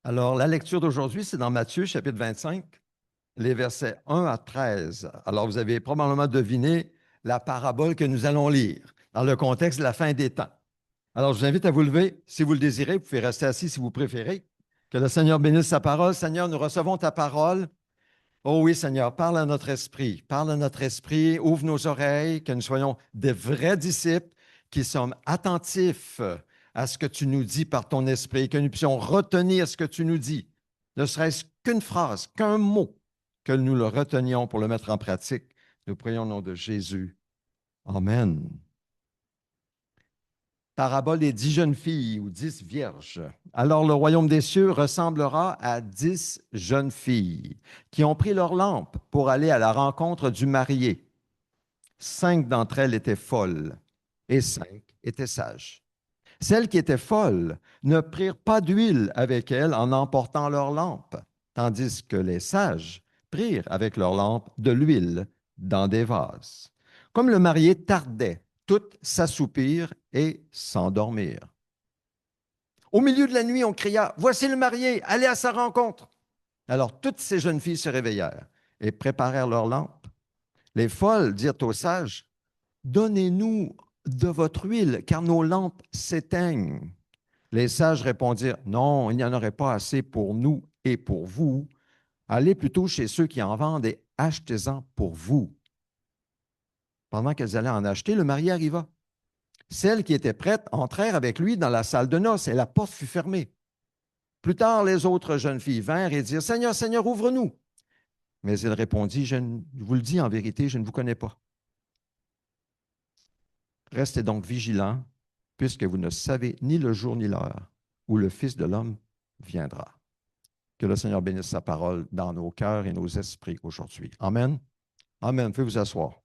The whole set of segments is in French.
Alors, la lecture d'aujourd'hui, c'est dans Matthieu, chapitre 25, les versets 1 à 13. Alors, vous avez probablement deviné la parabole que nous allons lire dans le contexte de la fin des temps. Alors, je vous invite à vous lever. Si vous le désirez, vous pouvez rester assis si vous préférez. Que le Seigneur bénisse sa parole. Seigneur, nous recevons ta parole. Oh oui, Seigneur, parle à notre esprit. Parle à notre esprit. Ouvre nos oreilles, que nous soyons des vrais disciples qui sommes attentifs à ce que tu nous dis par ton esprit, que nous puissions retenir ce que tu nous dis, ne serait-ce qu'une phrase, qu'un mot, que nous le retenions pour le mettre en pratique. Nous prions au nom de Jésus. Amen. Parabole des 10 jeunes filles ou 10 vierges. Alors le royaume des cieux ressemblera à 10 jeunes filles qui ont pris leur lampe pour aller à la rencontre du marié. 5 d'entre elles étaient folles et 5 étaient sages. Celles qui étaient folles ne prirent pas d'huile avec elles en emportant leur lampe, tandis que les sages prirent avec leur lampe de l'huile dans des vases. Comme le marié tardait, toutes s'assoupirent et s'endormirent. Au milieu de la nuit, on cria, « Voici le marié, allez à sa rencontre !» Alors toutes ces jeunes filles se réveillèrent et préparèrent leurs lampes. Les folles dirent aux sages, « Donnez-nous de votre huile, car nos lampes s'éteignent. » Les sages répondirent, « Non, il n'y en aurait pas assez pour nous et pour vous. Allez plutôt chez ceux qui en vendent et achetez-en pour vous. » Pendant qu'elles allaient en acheter, le marié arriva. Celles qui étaient prêtes entrèrent avec lui dans la salle de noces et la porte fut fermée. Plus tard, les autres jeunes filles vinrent et dirent, « Seigneur, Seigneur, ouvre-nous. » Mais il répondit, « Je vous le dis en vérité, je ne vous connais pas. Restez donc vigilants, puisque vous ne savez ni le jour ni l'heure où le Fils de l'homme viendra. » Que le Seigneur bénisse sa parole dans nos cœurs et nos esprits aujourd'hui. Amen. Amen. Vous pouvez vous asseoir.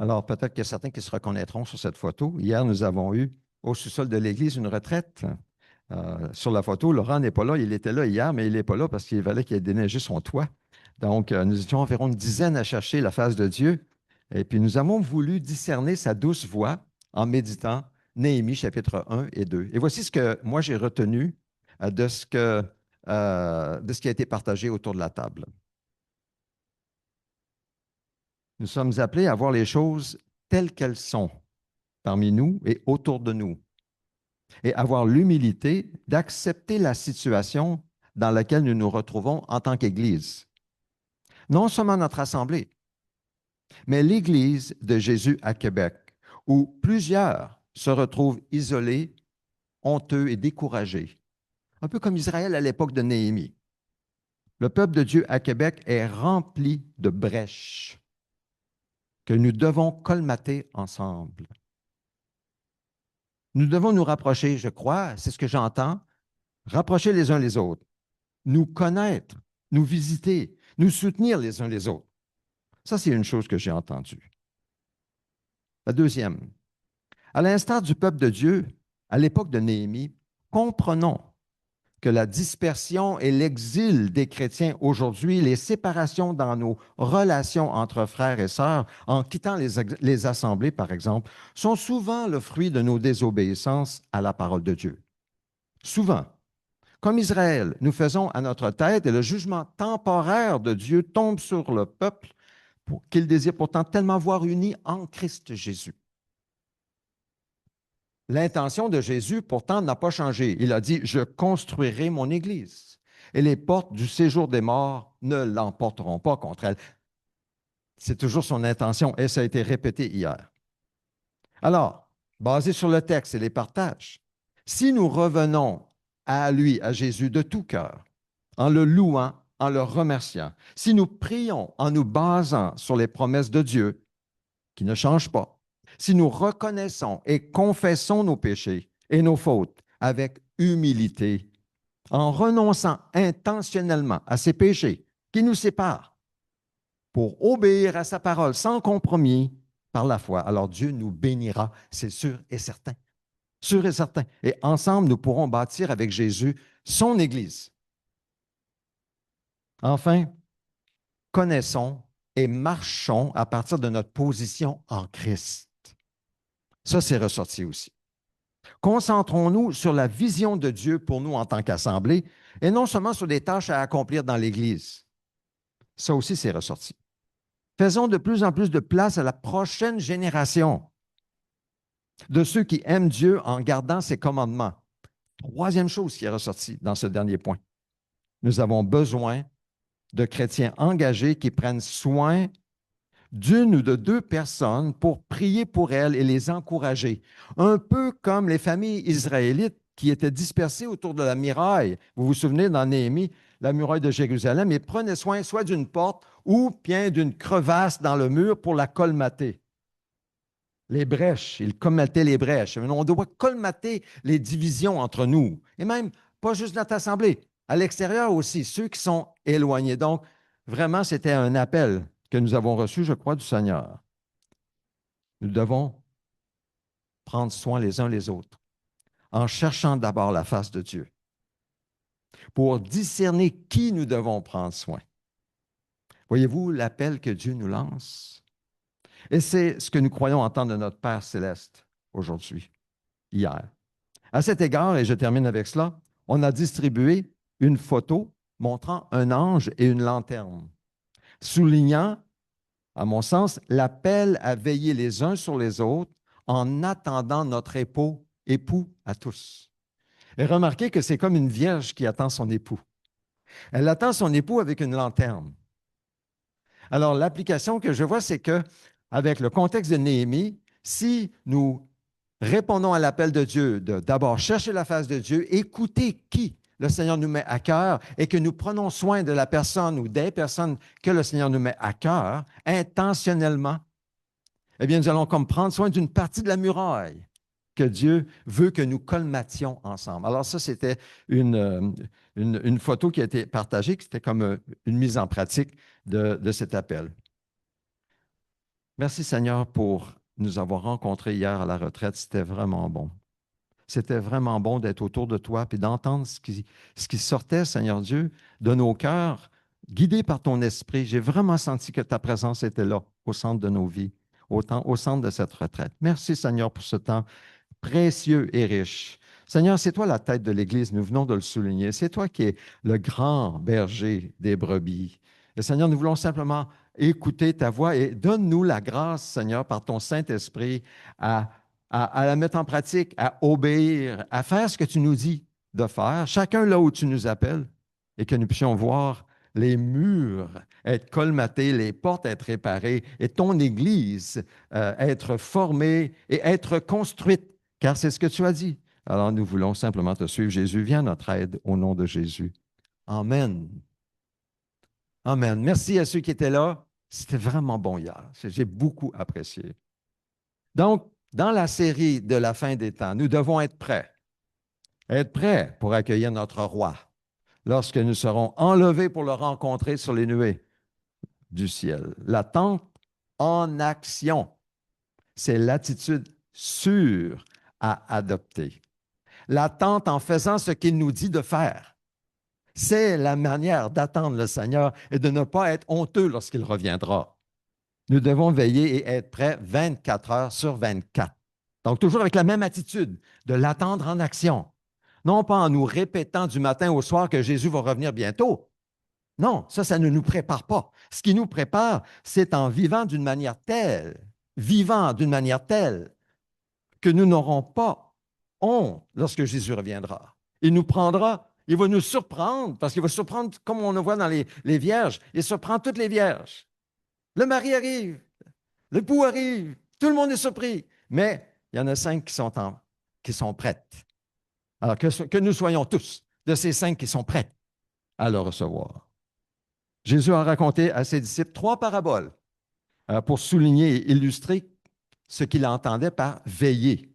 Alors, peut-être qu'il y a certains qui se reconnaîtront sur cette photo. Hier, nous avons eu au sous-sol de l'Église une retraite. Sur la photo, Laurent n'est pas là. Il était là hier, mais il n'est pas là parce qu'il fallait qu'il ait déneigé son toit. Donc, nous étions environ une dizaine à chercher la face de Dieu. Et puis, nous avons voulu discerner sa douce voix en méditant Néhémie chapitre 1 et 2. Et voici ce que moi j'ai retenu de ce qui a été partagé autour de la table. Nous sommes appelés à voir les choses telles qu'elles sont parmi nous et autour de nous et avoir l'humilité d'accepter la situation dans laquelle nous nous retrouvons en tant qu'Église. Non seulement notre assemblée, mais l'Église de Jésus à Québec, où plusieurs se retrouvent isolés, honteux et découragés, un peu comme Israël à l'époque de Néhémie. Le peuple de Dieu à Québec est rempli de brèches que nous devons colmater ensemble. Nous devons nous rapprocher, je crois, c'est ce que j'entends, rapprocher les uns les autres, nous connaître, nous visiter, nous soutenir les uns les autres. Ça, c'est une chose que j'ai entendue. La deuxième, à l'instar du peuple de Dieu, à l'époque de Néhémie, comprenons que la dispersion et l'exil des chrétiens aujourd'hui, les séparations dans nos relations entre frères et sœurs, en quittant les assemblées, par exemple, sont souvent le fruit de nos désobéissances à la parole de Dieu. Souvent. Comme Israël, nous faisons à notre tête et le jugement temporaire de Dieu tombe sur le peuple qu'il désire pourtant tellement voir uni en Christ Jésus. L'intention de Jésus, pourtant, n'a pas changé. Il a dit, « Je construirai mon Église, et les portes du séjour des morts ne l'emporteront pas contre elle. » C'est toujours son intention, et ça a été répété hier. Alors, basé sur le texte et les partages, si nous revenons à lui, à Jésus, de tout cœur, en le louant, en le remerciant, si nous prions en nous basant sur les promesses de Dieu, qui ne changent pas, si nous reconnaissons et confessons nos péchés et nos fautes avec humilité, en renonçant intentionnellement à ces péchés qui nous séparent, pour obéir à sa parole sans compromis par la foi, alors Dieu nous bénira, c'est sûr et certain. Sûr et certain. Et ensemble, nous pourrons bâtir avec Jésus son Église. Enfin, connaissons et marchons à partir de notre position en Christ. Ça, c'est ressorti aussi. Concentrons-nous sur la vision de Dieu pour nous en tant qu'assemblée et non seulement sur des tâches à accomplir dans l'Église. Ça aussi, c'est ressorti. Faisons de plus en plus de place à la prochaine génération de ceux qui aiment Dieu en gardant ses commandements. Troisième chose qui est ressortie dans ce dernier point. Nous avons besoin de chrétiens engagés qui prennent soin d'une ou de deux personnes pour prier pour elles et les encourager. Un peu comme les familles israélites qui étaient dispersées autour de la muraille. Vous vous souvenez dans Néhémie, la muraille de Jérusalem, et prenaient soin soit d'une porte ou bien d'une crevasse dans le mur pour la colmater. Les brèches, ils colmataient les brèches. On doit colmater les divisions entre nous. Et même, pas juste notre assemblée, à l'extérieur aussi, ceux qui sont éloignés. Donc, vraiment, c'était un appel que nous avons reçu, je crois, du Seigneur. Nous devons prendre soin les uns les autres en cherchant d'abord la face de Dieu pour discerner qui nous devons prendre soin. Voyez-vous l'appel que Dieu nous lance? Et c'est ce que nous croyons entendre de notre Père céleste aujourd'hui, hier. À cet égard, et je termine avec cela, on a distribué une photo montrant un ange et une lanterne, soulignant, à mon sens, l'appel à veiller les uns sur les autres en attendant notre époux à tous. Et remarquez que c'est comme une vierge qui attend son époux. Elle attend son époux avec une lanterne. Alors, l'application que je vois, c'est que, avec le contexte de Néhémie, si nous répondons à l'appel de Dieu, de d'abord chercher la face de Dieu, écouter qui le Seigneur nous met à cœur et que nous prenons soin de la personne ou des personnes que le Seigneur nous met à cœur intentionnellement, eh bien, nous allons comme prendre soin d'une partie de la muraille que Dieu veut que nous colmations ensemble. Alors ça, c'était une photo qui a été partagée, qui était comme une mise en pratique de cet appel. Merci Seigneur pour nous avoir rencontrés hier à la retraite. C'était vraiment bon. C'était vraiment bon d'être autour de toi et d'entendre ce qui sortait, Seigneur Dieu, de nos cœurs, guidés par ton esprit. J'ai vraiment senti que ta présence était là, au centre de nos vies, au centre de cette retraite. Merci Seigneur pour ce temps précieux et riche. Seigneur, c'est toi la tête de l'Église, nous venons de le souligner. C'est toi qui es le grand berger des brebis. Et Seigneur, nous voulons simplement écouter ta voix et donne-nous la grâce, Seigneur, par ton Saint-Esprit, à la mettre en pratique, à obéir, à faire ce que tu nous dis de faire, chacun là où tu nous appelles, et que nous puissions voir les murs être colmatés, les portes être réparées, et ton Église être formée et être construite, car c'est ce que tu as dit. Alors nous voulons simplement te suivre. Jésus, viens à notre aide au nom de Jésus. Amen. Amen. Merci à ceux qui étaient là. C'était vraiment bon hier. J'ai beaucoup apprécié. Donc, dans la série de la fin des temps, nous devons être prêts. Être prêts pour accueillir notre roi lorsque nous serons enlevés pour le rencontrer sur les nuées du ciel. L'attente en action, c'est l'attitude sûre à adopter. L'attente en faisant ce qu'il nous dit de faire. C'est la manière d'attendre le Seigneur et de ne pas être honteux lorsqu'il reviendra. Nous devons veiller et être prêts 24 heures sur 24. Donc, toujours avec la même attitude de l'attendre en action. Non pas en nous répétant du matin au soir que Jésus va revenir bientôt. Non, ça ne nous prépare pas. Ce qui nous prépare, c'est en vivant d'une manière telle que nous n'aurons pas honte lorsque Jésus reviendra. Il nous prendra, il va nous surprendre, parce qu'il va surprendre, comme on le voit dans les vierges, il surprend toutes les vierges. Le mari arrive, l'époux arrive, tout le monde est surpris, mais il y en a 5 qui sont prêtes. Alors que nous soyons tous de ces 5 qui sont prêts à le recevoir. Jésus a raconté à ses disciples 3 paraboles pour souligner et illustrer ce qu'il entendait par veiller.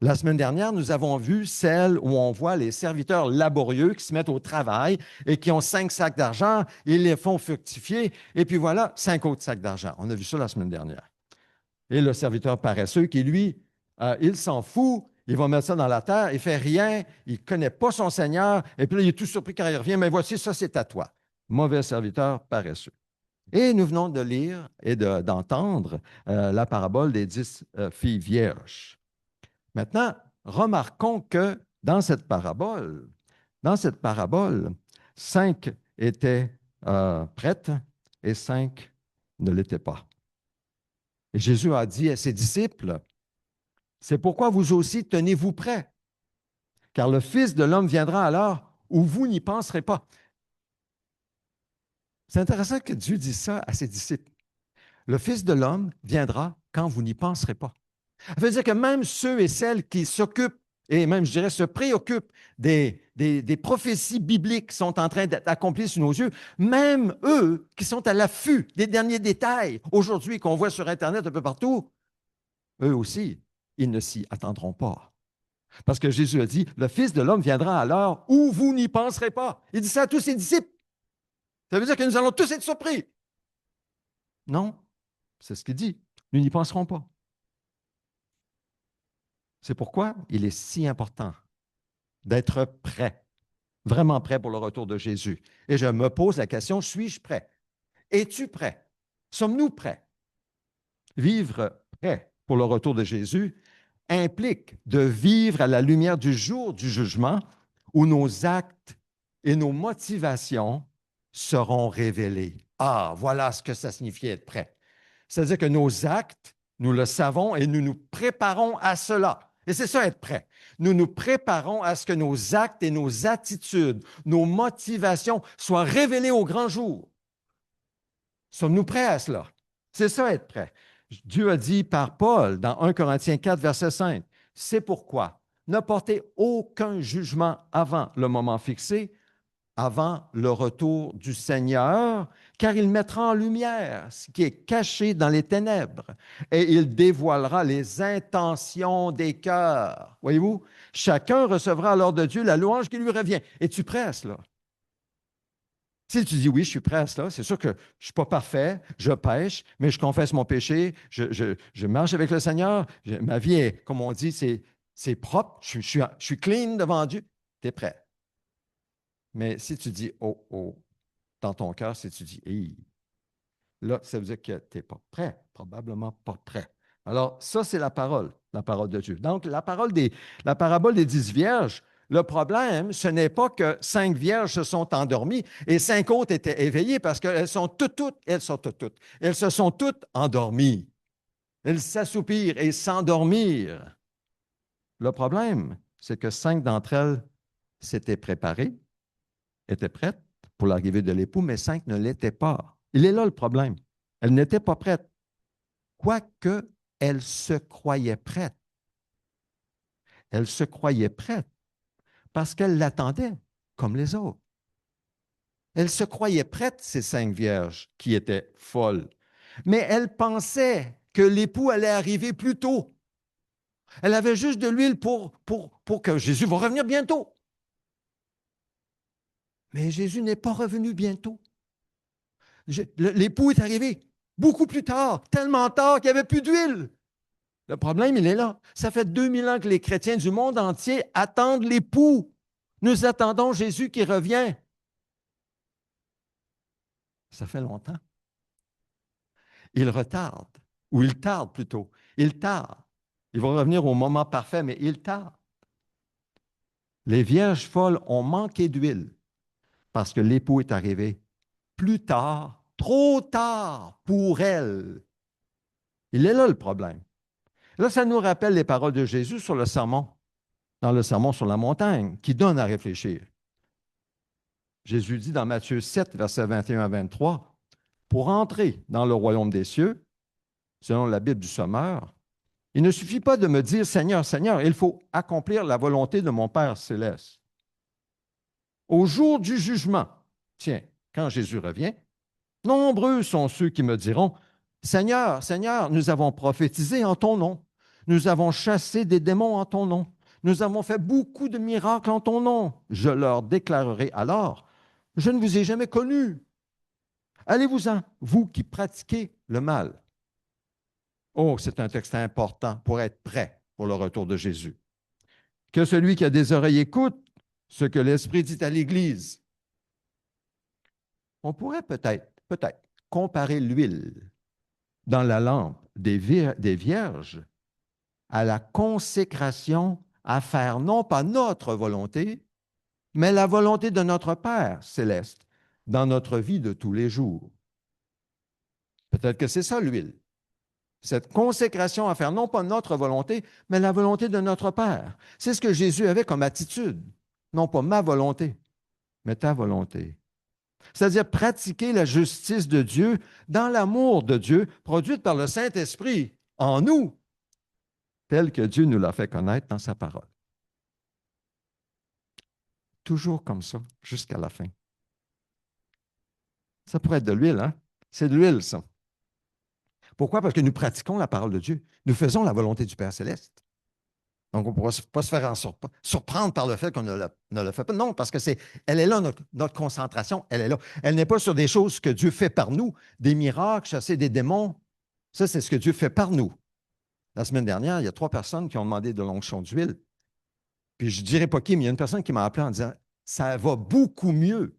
La semaine dernière, nous avons vu celle où on voit les serviteurs laborieux qui se mettent au travail et qui ont 5 sacs d'argent, ils les font fructifier, et puis voilà, 5 autres sacs d'argent. On a vu ça la semaine dernière. Et le serviteur paresseux qui, lui, il s'en fout, il va mettre ça dans la terre, il ne fait rien, il ne connaît pas son Seigneur, et puis là, il est tout surpris quand il revient, mais voici, ça c'est à toi. Mauvais serviteur paresseux. Et nous venons de lire et d'entendre la parabole des 10 filles vierges. Maintenant, remarquons que dans cette parabole, 5 étaient prêtes et 5 ne l'étaient pas. Et Jésus a dit à ses disciples, c'est pourquoi vous aussi tenez-vous prêts, car le Fils de l'homme viendra à l'heure où vous n'y penserez pas. C'est intéressant que Dieu dise ça à ses disciples. Le Fils de l'homme viendra quand vous n'y penserez pas. Ça veut dire que même ceux et celles qui s'occupent, et même, je dirais, se préoccupent des prophéties bibliques qui sont en train d'être accomplies sous nos yeux, même eux qui sont à l'affût des derniers détails aujourd'hui qu'on voit sur Internet un peu partout, eux aussi, ils ne s'y attendront pas. Parce que Jésus a dit, le Fils de l'homme viendra à l'heure où vous n'y penserez pas. Il dit ça à tous ses disciples. Ça veut dire que nous allons tous être surpris. Non, c'est ce qu'il dit. Nous n'y penserons pas. C'est pourquoi il est si important d'être prêt, vraiment prêt pour le retour de Jésus. Et je me pose la question, suis-je prêt? Es-tu prêt? Sommes-nous prêts? Vivre prêt pour le retour de Jésus implique de vivre à la lumière du jour du jugement où nos actes et nos motivations seront révélés. Ah, voilà ce que ça signifie être prêt. C'est-à-dire que nos actes, nous le savons et nous nous préparons à cela. Et c'est ça être prêt. Nous nous préparons à ce que nos actes et nos attitudes, nos motivations soient révélés au grand jour. Sommes-nous prêts à cela? C'est ça être prêt. Dieu a dit par Paul dans 1 Corinthiens 4, verset 5, c'est pourquoi ne portez aucun jugement avant le moment fixé, avant le retour du Seigneur, car il mettra en lumière ce qui est caché dans les ténèbres et il dévoilera les intentions des cœurs. Voyez-vous, chacun recevra alors de Dieu la louange qui lui revient. Es-tu prêt à cela? Si tu dis oui, je suis prêt à cela, c'est sûr que je ne suis pas parfait, je pêche, mais je confesse mon péché, je marche avec le Seigneur, ma vie est, comme on dit, c'est propre, je suis clean devant Dieu, tu es prêt. Mais si tu dis oh, oh, dans ton cœur, si tu dis hey, là, ça veut dire que tu n'es pas prêt, probablement pas prêt. Alors, ça, c'est la parole de Dieu. Donc, la parabole des 10 vierges, le problème, ce n'est pas que 5 vierges se sont endormies et 5 autres étaient éveillées parce qu'elles elles se sont toutes endormies. Elles s'assoupirent et s'endormirent. Le problème, c'est que 5 d'entre elles s'étaient préparées, étaient prêtes pour l'arrivée de l'époux, mais 5 ne l'étaient pas. Il est là le problème. Elles n'étaient pas prêtes, quoique elles se croyaient prêtes. Elles se croyaient prêtes parce qu'elles l'attendaient comme les autres. Elles se croyaient prêtes, ces 5 vierges qui étaient folles, mais elles pensaient que l'époux allait arriver plus tôt. Elle avait juste de l'huile pour que Jésus va revenir bientôt. Mais Jésus n'est pas revenu bientôt. L'époux est arrivé beaucoup plus tard, tellement tard qu'il n'y avait plus d'huile. Le problème, il est là. Ça fait 2000 ans que les chrétiens du monde entier attendent l'époux. Nous attendons Jésus qui revient. Ça fait longtemps. Il retarde, ou il tarde plutôt. Il tarde. Il va revenir au moment parfait, mais il tarde. Les vierges folles ont manqué d'huile parce que l'époux est arrivé plus tard, trop tard pour elles. Il est là le problème. Là, ça nous rappelle les paroles de Jésus sur le sermon, dans le sermon sur la montagne, qui donne à réfléchir. Jésus dit dans Matthieu 7, versets 21 à 23, pour entrer dans le royaume des cieux, selon la Bible du Sommeur, il ne suffit pas de me dire Seigneur, Seigneur, il faut accomplir la volonté de mon Père céleste. Au jour du jugement, tiens, quand Jésus revient, nombreux sont ceux qui me diront Seigneur, Seigneur, nous avons prophétisé en ton nom, nous avons chassé des démons en ton nom, nous avons fait beaucoup de miracles en ton nom. Je leur déclarerai alors je ne vous ai jamais connu. Allez-vous-en, vous qui pratiquez le mal. Oh, c'est un texte important pour être prêt pour le retour de Jésus. Que celui qui a des oreilles écoute ce que l'Esprit dit à l'Église. On pourrait peut-être comparer l'huile dans la lampe des vierges à la consécration à faire non pas notre volonté, mais la volonté de notre Père céleste dans notre vie de tous les jours. Peut-être que c'est ça l'huile. Cette consécration à faire non pas notre volonté, mais la volonté de notre Père. C'est ce que Jésus avait comme attitude. Non pas ma volonté, mais ta volonté. C'est-à-dire pratiquer la justice de Dieu dans l'amour de Dieu, produite par le Saint-Esprit en nous, tel que Dieu nous l'a fait connaître dans sa parole. Toujours comme ça, jusqu'à la fin. Ça pourrait être de l'huile, hein? C'est de l'huile, ça. Pourquoi? Parce que nous pratiquons la parole de Dieu. Nous faisons la volonté du Père céleste. Donc, on ne pourra pas se faire surprendre par le fait qu'on ne le fait pas. Non, parce que elle est là, notre concentration, elle est là. Elle n'est pas sur des choses que Dieu fait par nous, des miracles, chasser des démons. Ça, c'est ce que Dieu fait par nous. La semaine dernière, il y a 3 personnes qui ont demandé de l'onction d'huile. Puis je ne dirais pas qui, mais il y a une personne qui m'a appelé en disant « Ça va beaucoup mieux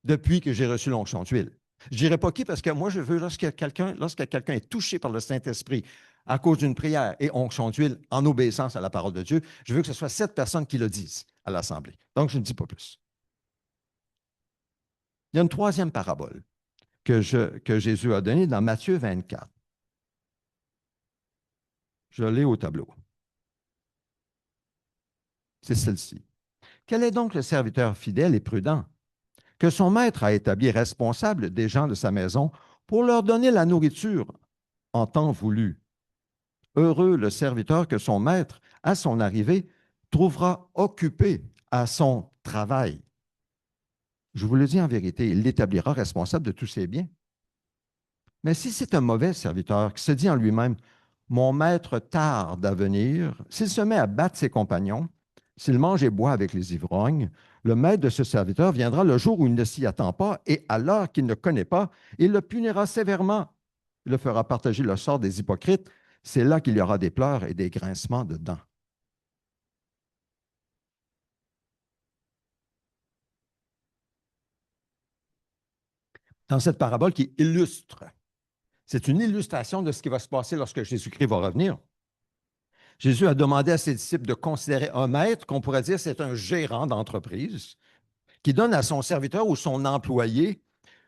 depuis que j'ai reçu l'onction d'huile. » Je ne dirais pas qui parce que moi, je veux, lorsque quelqu'un est touché par le Saint-Esprit à cause d'une prière et onction d'huile en obéissance à la parole de Dieu, je veux que ce soit 7 personnes qui le disent à l'Assemblée. Donc, je ne dis pas plus. Il y a une 3e parabole que Jésus a donnée dans Matthieu 24. Je l'ai au tableau. C'est celle-ci. Quel est donc le serviteur fidèle et prudent que son maître a établi responsable des gens de sa maison pour leur donner la nourriture en temps voulu? Heureux le serviteur que son maître, à son arrivée, trouvera occupé à son travail. Je vous le dis en vérité, il l'établira responsable de tous ses biens. Mais si c'est un mauvais serviteur qui se dit en lui-même, mon maître tarde à venir, s'il se met à battre ses compagnons, s'il mange et boit avec les ivrognes, le maître de ce serviteur viendra le jour où il ne s'y attend pas et à l'heure qu'il ne connaît pas, il le punira sévèrement. Il le fera partager le sort des hypocrites. C'est là qu'il y aura des pleurs et des grincements de dents. Dans cette parabole qui illustre, c'est une illustration de ce qui va se passer lorsque Jésus-Christ va revenir. Jésus a demandé à ses disciples de considérer un maître, qu'on pourrait dire c'est un gérant d'entreprise, qui donne à son serviteur ou son employé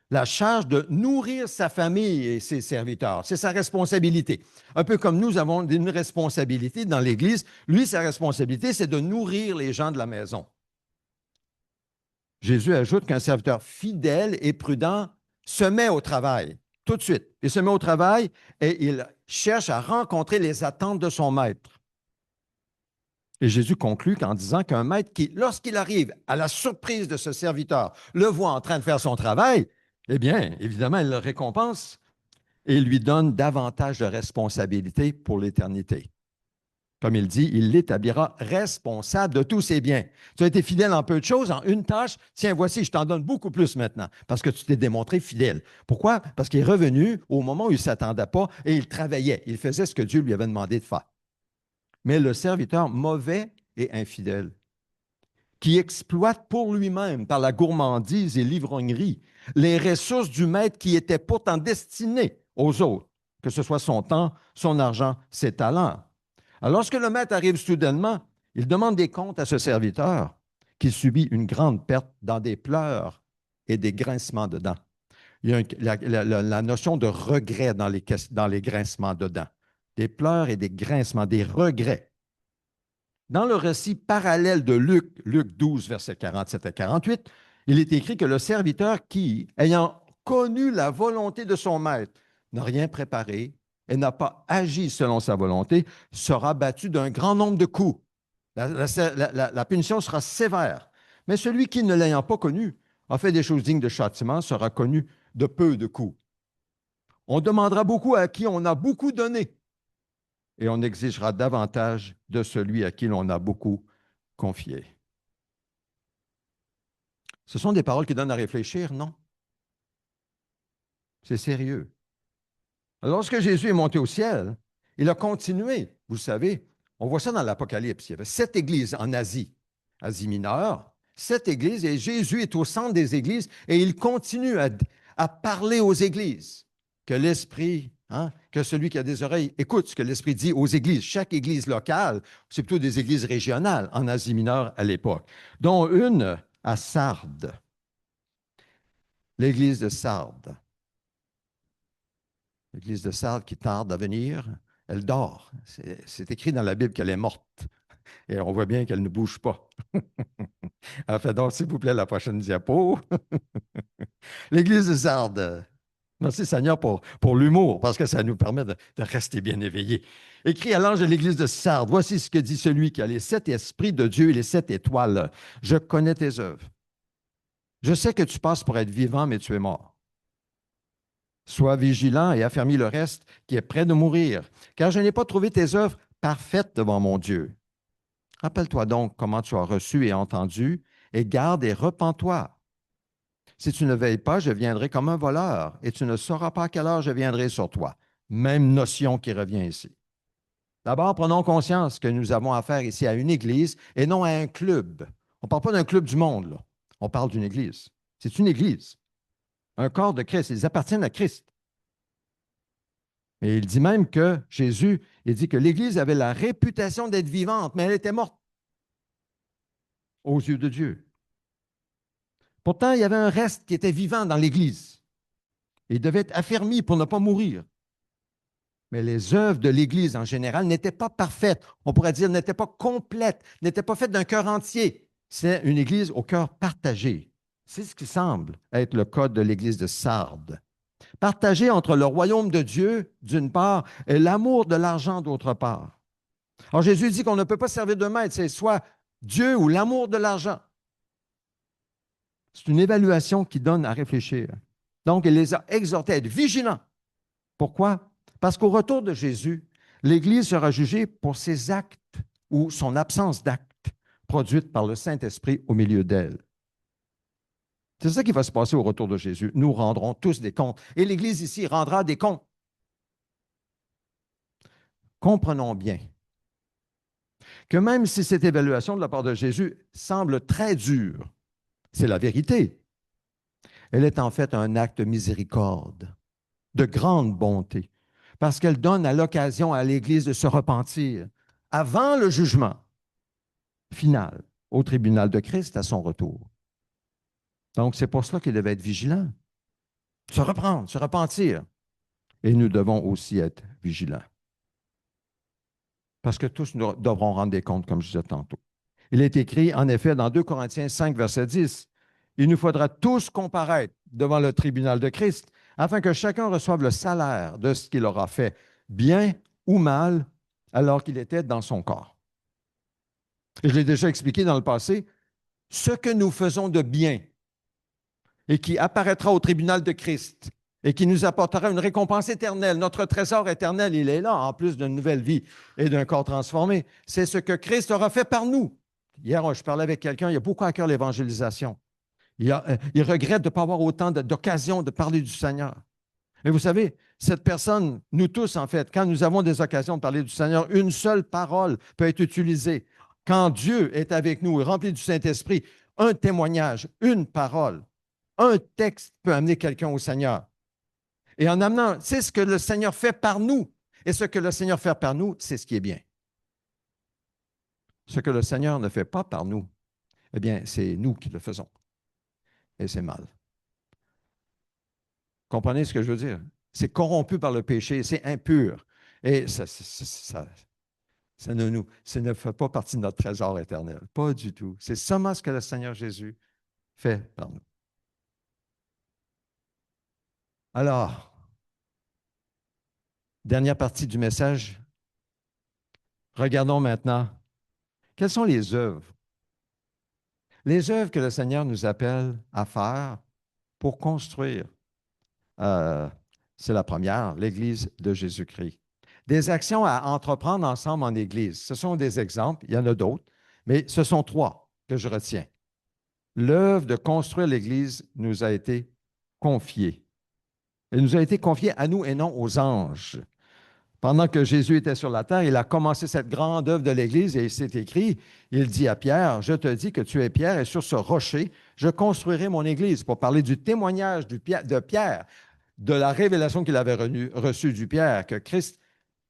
la charge de nourrir sa famille et ses serviteurs. C'est sa responsabilité. Un peu comme nous avons une responsabilité dans l'Église, lui, sa responsabilité, c'est de nourrir les gens de la maison. Jésus ajoute qu'un serviteur fidèle et prudent se met au travail tout de suite. Il se met au travail et il cherche à rencontrer les attentes de son maître. Et Jésus conclut en disant qu'un maître qui, lorsqu'il arrive à la surprise de ce serviteur, le voit en train de faire son travail, eh bien, évidemment, il le récompense et lui donne davantage de responsabilités pour l'éternité. Comme il dit, il l'établira responsable de tous ses biens. Tu as été fidèle en peu de choses, en une tâche. Tiens, voici, je t'en donne beaucoup plus maintenant parce que tu t'es démontré fidèle. Pourquoi? Parce qu'il est revenu au moment où il ne s'attendait pas et il travaillait. Il faisait ce que Dieu lui avait demandé de faire. Mais le serviteur mauvais et infidèle, qui exploite pour lui-même, par la gourmandise et l'ivrognerie, les ressources du maître qui étaient pourtant destinées aux autres, que ce soit son temps, son argent, ses talents. Alors, lorsque le maître arrive soudainement, il demande des comptes à ce serviteur qui subit une grande perte dans des pleurs et des grincements de dents. Il y a la notion de regret dans les grincements de dents. Des pleurs et des grincements, des regrets. Dans le récit parallèle de Luc, Luc 12, versets 47 à 48, il est écrit que le serviteur qui, ayant connu la volonté de son maître, n'a rien préparé et n'a pas agi selon sa volonté, sera battu d'un grand nombre de coups. La punition sera sévère. Mais celui qui, ne l'ayant pas connu, a fait des choses dignes de châtiment, sera connu de peu de coups. On demandera beaucoup à qui on a beaucoup donné, et on exigera davantage de celui à qui l'on a beaucoup confié. Ce sont des paroles qui donnent à réfléchir, non? C'est sérieux. Lorsque Jésus est monté au ciel, il a continué. Vous savez, on voit ça dans l'Apocalypse. Il y avait 7 églises en Asie, Asie mineure, 7 églises, et Jésus est au centre des églises et il continue à parler aux églises. Que l'Esprit, que celui qui a des oreilles écoute ce que l'Esprit dit aux églises. Chaque église locale, c'est plutôt des églises régionales en Asie mineure à l'époque, dont une à Sardes, l'église de Sardes. L'église de Sardes qui tarde à venir, elle dort. C'est écrit dans la Bible qu'elle est morte. Et on voit bien qu'elle ne bouge pas. Enfin, donc, s'il vous plaît, la prochaine diapo. L'église de Sardes. Merci Seigneur pour l'humour, parce que ça nous permet de rester bien éveillés. Écrit à l'ange de l'église de Sardes, voici ce que dit celui qui a les 7 esprits de Dieu et les 7 étoiles. Je connais tes œuvres. Je sais que tu passes pour être vivant, mais tu es mort. Sois vigilant et affermis le reste qui est près de mourir, car je n'ai pas trouvé tes œuvres parfaites devant mon Dieu. Rappelle-toi donc comment tu as reçu et entendu, et garde et repens-toi. Si tu ne veilles pas, je viendrai comme un voleur, et tu ne sauras pas à quelle heure je viendrai sur toi. Même notion qui revient ici. D'abord, prenons conscience que nous avons affaire ici à une église et non à un club. On ne parle pas d'un club du monde, là. On parle d'une église. C'est une église, un corps de Christ. Ils appartiennent à Christ. Et il dit même que Jésus, il dit que l'Église avait la réputation d'être vivante, mais elle était morte aux yeux de Dieu. Pourtant, il y avait un reste qui était vivant dans l'Église. Il devait être affermi pour ne pas mourir. Mais les œuvres de l'Église en général n'étaient pas parfaites. On pourrait dire n'étaient pas complètes, n'étaient pas faites d'un cœur entier. C'est une Église au cœur partagé. C'est ce qui semble être le cas de l'Église de Sardes. Partagé entre le royaume de Dieu, d'une part, et l'amour de l'argent, d'autre part. Alors Jésus dit qu'on ne peut pas servir de maître, c'est soit Dieu ou l'amour de l'argent. C'est une évaluation qui donne à réfléchir. Donc, il les a exhortés à être vigilants. Pourquoi? Parce qu'au retour de Jésus, l'Église sera jugée pour ses actes ou son absence d'actes produite par le Saint-Esprit au milieu d'elle. C'est ça qui va se passer au retour de Jésus. Nous rendrons tous des comptes. Et l'Église ici rendra des comptes. Comprenons bien que même si cette évaluation de la part de Jésus semble très dure, c'est la vérité. Elle est en fait un acte de miséricorde, de grande bonté, parce qu'elle donne à l'occasion à l'Église de se repentir avant le jugement final au tribunal de Christ à son retour. Donc, c'est pour cela qu'il devait être vigilant, se reprendre, se repentir. Et nous devons aussi être vigilants. Parce que tous nous devrons rendre des comptes, comme je disais tantôt. Il est écrit, en effet, dans 2 Corinthiens 5, verset 10, « Il nous faudra tous comparaître devant le tribunal de Christ, afin que chacun reçoive le salaire de ce qu'il aura fait, bien ou mal, alors qu'il était dans son corps. » Et je l'ai déjà expliqué dans le passé, ce que nous faisons de bien et qui apparaîtra au tribunal de Christ et qui nous apportera une récompense éternelle. Notre trésor éternel, il est là, en plus d'une nouvelle vie et d'un corps transformé. C'est ce que Christ aura fait par nous. Hier, je parlais avec quelqu'un, il a beaucoup à cœur l'évangélisation. Il regrette de ne pas avoir autant d'occasions de parler du Seigneur. Mais vous savez, cette personne, nous tous en fait, quand nous avons des occasions de parler du Seigneur, une seule parole peut être utilisée. Quand Dieu est avec nous et rempli du Saint-Esprit, un témoignage, une parole, un texte peut amener quelqu'un au Seigneur. Et en amenant, c'est ce que le Seigneur fait par nous. Et ce que le Seigneur fait par nous, c'est ce qui est bien. Ce que le Seigneur ne fait pas par nous, eh bien, c'est nous qui le faisons. Et c'est mal. Comprenez ce que je veux dire? C'est corrompu par le péché, c'est impur. Et ça ne fait pas partie de notre trésor éternel. Pas du tout. C'est seulement ce que le Seigneur Jésus fait par nous. Alors, dernière partie du message. Regardons maintenant, quelles sont les œuvres? Les œuvres que le Seigneur nous appelle à faire pour construire. C'est la première, l'Église de Jésus-Christ. Des actions à entreprendre ensemble en Église. Ce sont des exemples, il y en a d'autres, mais ce sont 3 que je retiens. L'œuvre de construire l'Église nous a été confiée. Elle nous a été confiée à nous et non aux anges. Pendant que Jésus était sur la terre, il a commencé cette grande œuvre de l'Église et il s'est écrit, il dit à Pierre, « Je te dis que tu es Pierre et sur ce rocher, Je construirai mon Église pour parler du témoignage de Pierre, de la révélation qu'il avait reçue du Père, que Christ,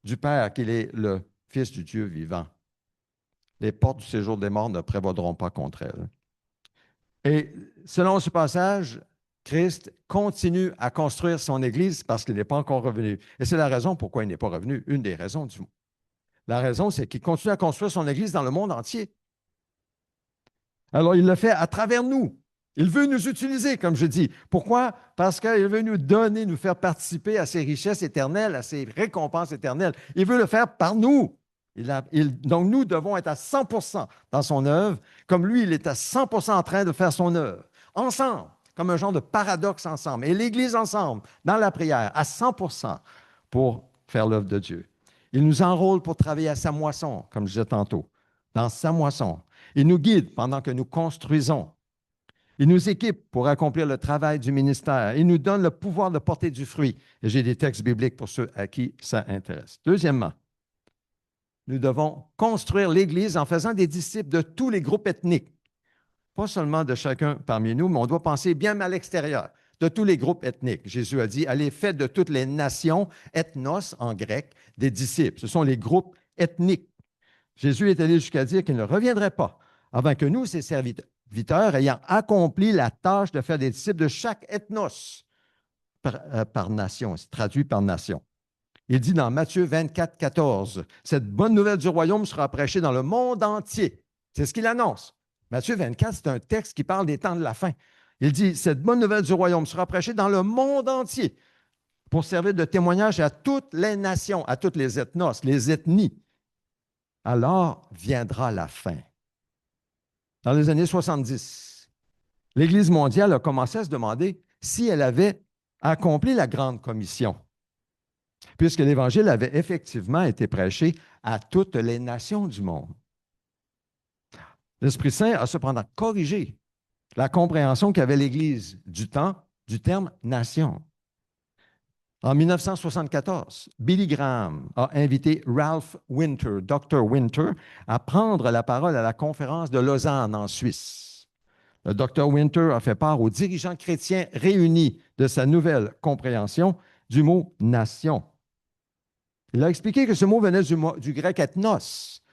du Père, qu'il est le Fils du Dieu vivant. Les portes du séjour des morts ne prévaudront pas contre elle. Et selon ce passage, Christ continue à construire son Église parce qu'il n'est pas encore revenu. Et c'est la raison pourquoi il n'est pas revenu, une des raisons du monde. La raison, c'est qu'il continue à construire son Église dans le monde entier. Alors, il le fait à travers nous. Il veut nous utiliser, comme je dis. Pourquoi? Parce qu'il veut nous donner, nous faire participer à ses richesses éternelles, à ses récompenses éternelles. Il veut le faire par nous. Donc, nous devons être à 100% dans son œuvre, comme lui, il est à 100% en train de faire son œuvre. Ensemble, comme un genre de paradoxe ensemble. Et l'Église ensemble, dans la prière, à 100% pour faire l'œuvre de Dieu. Il nous enrôle pour travailler à sa moisson, comme je disais tantôt, dans sa moisson. Il nous guide pendant que nous construisons. Il nous équipe pour accomplir le travail du ministère. Il nous donne le pouvoir de porter du fruit. Et j'ai des textes bibliques pour ceux à qui ça intéresse. Deuxièmement, nous devons construire l'Église en faisant des disciples de tous les groupes ethniques. Pas seulement de chacun parmi nous, mais on doit penser bien à l'extérieur, de tous les groupes ethniques. Jésus a dit, allez, faites de toutes les nations, ethnos en grec, des disciples. Ce sont les groupes ethniques. Jésus est allé jusqu'à dire qu'il ne reviendrait pas avant que nous, ses serviteurs, ayant accompli la tâche de faire des disciples de chaque ethnos par nation, c'est traduit par nation. Il dit dans Matthieu 24, 14, « Cette bonne nouvelle du royaume sera prêchée dans le monde entier. » C'est ce qu'il annonce. Matthieu 24, c'est un texte qui parle des temps de la fin. Il dit, « Cette bonne nouvelle du royaume sera prêchée dans le monde entier pour servir de témoignage à toutes les nations, à toutes les ethnos, les ethnies. Alors viendra la fin. » Dans les années 70, l'Église mondiale a commencé à se demander si elle avait accompli la grande commission, puisque l'Évangile avait effectivement été prêché à toutes les nations du monde. L'Esprit Saint a cependant corrigé la compréhension qu'avait l'Église du temps du terme « nation ». En 1974, Billy Graham a invité Ralph Winter, Dr. Winter, à prendre la parole à la conférence de Lausanne en Suisse. Le Dr. Winter a fait part aux dirigeants chrétiens réunis de sa nouvelle compréhension du mot « nation ». Il a expliqué que ce mot venait du grec ethnos,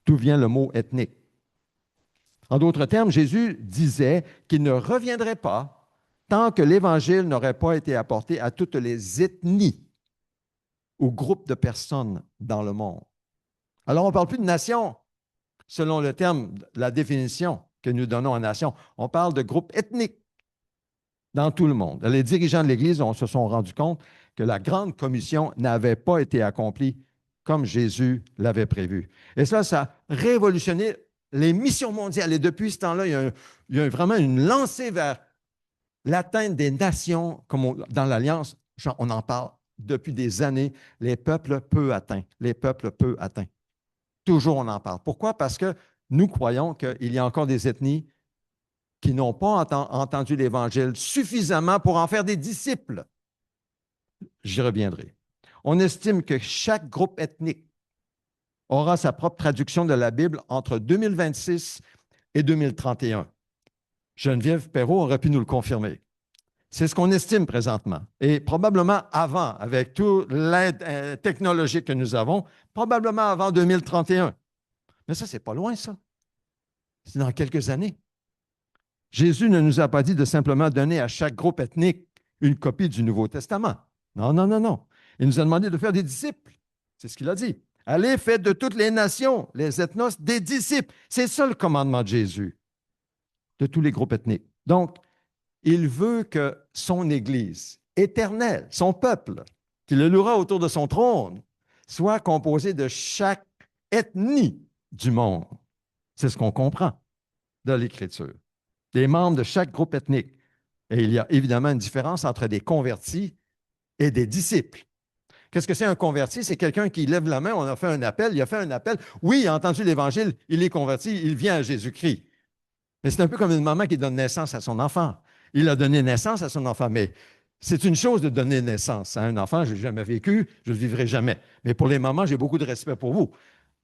d'où vient le mot ethnique. En d'autres termes, Jésus disait qu'il ne reviendrait pas tant que l'Évangile n'aurait pas été apporté à toutes les ethnies ou groupes de personnes dans le monde. Alors, on ne parle plus de nation, selon le terme, la définition que nous donnons à nation. On parle de groupes ethniques dans tout le monde. Les dirigeants de l'Église se sont rendus compte que la grande commission n'avait pas été accomplie comme Jésus l'avait prévu. Et ça a révolutionné les missions mondiales. Et depuis ce temps-là, il y a vraiment une lancée vers l'atteinte des nations, comme dans l'Alliance, on en parle depuis des années, les peuples peu atteints, les peuples peu atteints. Toujours on en parle. Pourquoi? Parce que nous croyons qu'il y a encore des ethnies qui n'ont pas entendu l'Évangile suffisamment pour en faire des disciples. J'y reviendrai. On estime que chaque groupe ethnique aura sa propre traduction de la Bible entre 2026 et 2031. Geneviève Perrault aurait pu nous le confirmer. C'est ce qu'on estime présentement. Et probablement avant, avec toute l'aide technologique que nous avons, probablement avant 2031. Mais ça, c'est pas loin, ça. C'est dans quelques années. Jésus ne nous a pas dit de simplement donner à chaque groupe ethnique une copie du Nouveau Testament. Non, non, non, non. Il nous a demandé de faire des disciples. C'est ce qu'il a dit. Allez, faites de toutes les nations, les ethnos, des disciples. C'est ça le commandement de Jésus, de tous les groupes ethniques. Donc, il veut que son Église éternelle, son peuple, qui le louera autour de son trône, soit composé de chaque ethnie du monde. C'est ce qu'on comprend de l'Écriture. Des membres de chaque groupe ethnique. Et il y a évidemment une différence entre des convertis et des disciples. Qu'est-ce que c'est un converti? C'est quelqu'un qui lève la main, on a fait un appel, il a fait un appel. Oui, il a entendu l'Évangile, il est converti, il vient à Jésus-Christ. Mais c'est un peu comme une maman qui donne naissance à son enfant. Il a donné naissance à son enfant, mais c'est une chose de donner naissance à un enfant. Je n'ai jamais vécu, je ne le vivrai jamais. Mais pour les mamans, j'ai beaucoup de respect pour vous.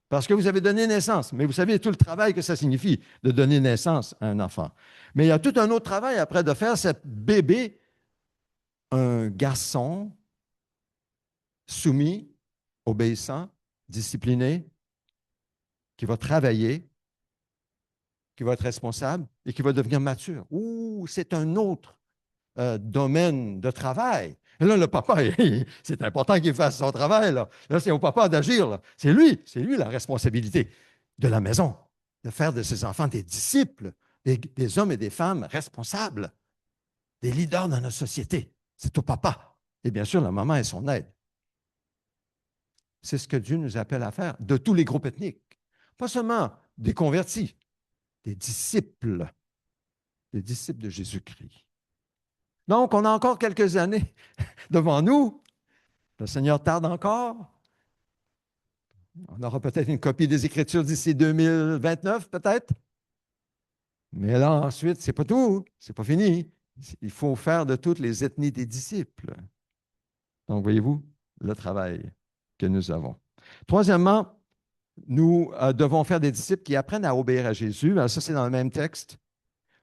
Parce que vous avez donné naissance. Mais vous savez tout le travail que ça signifie de donner naissance à un enfant. Mais il y a tout un autre travail après de faire ce bébé un garçon soumis, obéissant, discipliné, qui va travailler, qui va être responsable et qui va devenir mature. Ouh, c'est un autre domaine de travail. Et là, le papa, c'est important qu'il fasse son travail. Là c'est au papa d'agir. C'est lui la responsabilité de la maison, de faire de ses enfants des disciples, des hommes et des femmes responsables, des leaders dans notre société. C'est au papa. Et bien sûr, la maman est son aide. C'est ce que Dieu nous appelle à faire, de tous les groupes ethniques. Pas seulement des convertis, des disciples de Jésus-Christ. Donc, on a encore quelques années devant nous. Le Seigneur tarde encore. On aura peut-être une copie des Écritures d'ici 2029, peut-être. Mais là, ensuite, c'est pas tout. C'est pas fini. Il faut faire de toutes les ethnies des disciples. Donc, voyez-vous le travail que nous avons. Troisièmement, nous devons faire des disciples qui apprennent à obéir à Jésus. Alors, ça, c'est dans le même texte.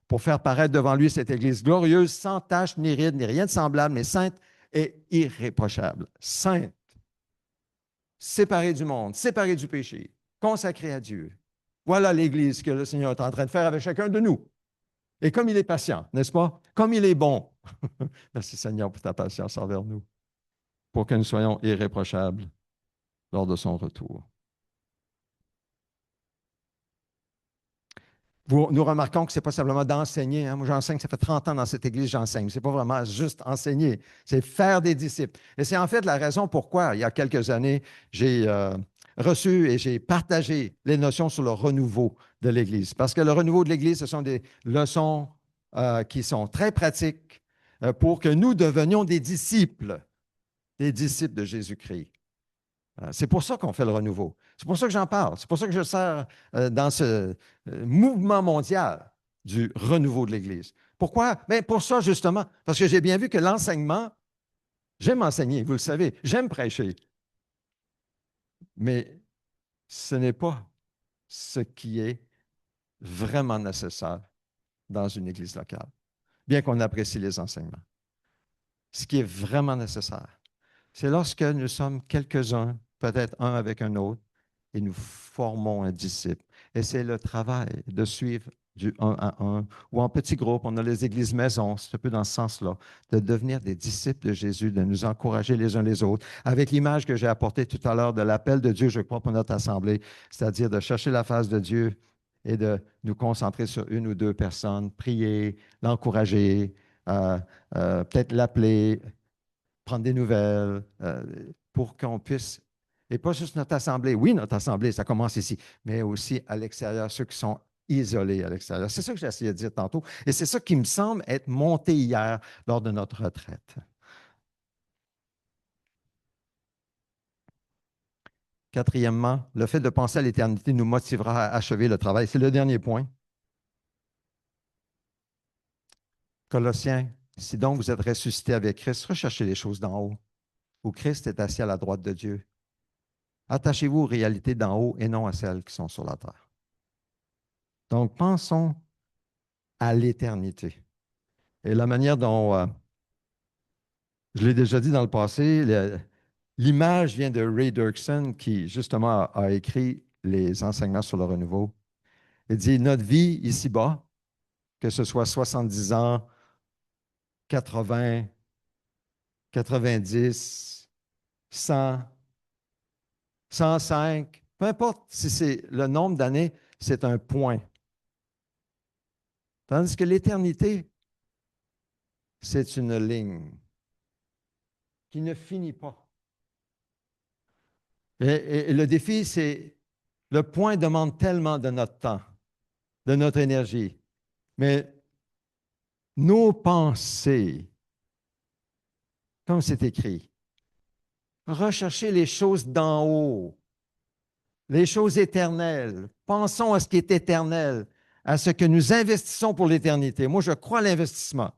Pour faire paraître devant lui cette Église glorieuse, sans tache, ni ride, ni rien de semblable, mais sainte et irréprochable. Sainte, séparée du monde, séparée du péché, consacrée à Dieu. Voilà l'Église que le Seigneur est en train de faire avec chacun de nous. Et comme il est patient, n'est-ce pas? Comme il est bon. Merci Seigneur pour ta patience envers nous, pour que nous soyons irréprochables lors de son retour. Nous remarquons que ce n'est pas simplement d'enseigner. Hein. Moi, j'enseigne, ça fait 30 ans dans cette église, j'enseigne. Ce n'est pas vraiment juste enseigner, c'est faire des disciples. Et c'est en fait la raison pourquoi, il y a quelques années, j'ai reçu et j'ai partagé les notions sur le renouveau de l'Église. Parce que le renouveau de l'Église, ce sont des leçons qui sont très pratiques pour que nous devenions des disciples de Jésus-Christ. C'est pour ça qu'on fait le renouveau. C'est pour ça que j'en parle. C'est pour ça que je sers dans ce mouvement mondial du renouveau de l'Église. Pourquoi? Bien, pour ça, justement, parce que j'ai bien vu que l'enseignement, j'aime enseigner, vous le savez, j'aime prêcher, mais ce n'est pas ce qui est vraiment nécessaire dans une Église locale, bien qu'on apprécie les enseignements. Ce qui est vraiment nécessaire, c'est lorsque nous sommes quelques-uns, peut-être un avec un autre, et nous formons un disciple. Et c'est le travail de suivre du un à un ou en petits groupes. On a les églises maisons, c'est un peu dans ce sens-là, de devenir des disciples de Jésus, de nous encourager les uns les autres, avec l'image que j'ai apportée tout à l'heure de l'appel de Dieu, je crois, pour notre assemblée, c'est-à-dire de chercher la face de Dieu et de nous concentrer sur une ou deux personnes, prier, l'encourager, peut-être l'appeler, prendre des nouvelles, pour qu'on puisse, et pas juste notre assemblée, oui, notre assemblée, ça commence ici, mais aussi à l'extérieur, ceux qui sont isolés à l'extérieur. C'est ça que j'ai essayé de dire tantôt, et c'est ça qui me semble être monté hier lors de notre retraite. Quatrièmement, le fait de penser à l'éternité nous motivera à achever le travail. C'est le dernier point. Colossiens, si donc vous êtes ressuscités avec Christ, recherchez les choses d'en haut, où Christ est assis à la droite de Dieu. Attachez-vous aux réalités d'en haut et non à celles qui sont sur la terre. Donc, pensons à l'éternité. Et la manière dont, je l'ai déjà dit dans le passé, l'image vient de Ray Dirksen qui, justement, a écrit les enseignements sur le renouveau. Il dit, notre vie ici-bas, que ce soit 70 ans, 80, 90, 100, 105, peu importe si c'est le nombre d'années, c'est un point. Tandis que l'éternité, c'est une ligne qui ne finit pas. Et le défi, c'est le point demande tellement de notre temps, de notre énergie. Mais nos pensées, comme c'est écrit, rechercher les choses d'en haut, les choses éternelles. Pensons à ce qui est éternel, à ce que nous investissons pour l'éternité. Moi, je crois à l'investissement,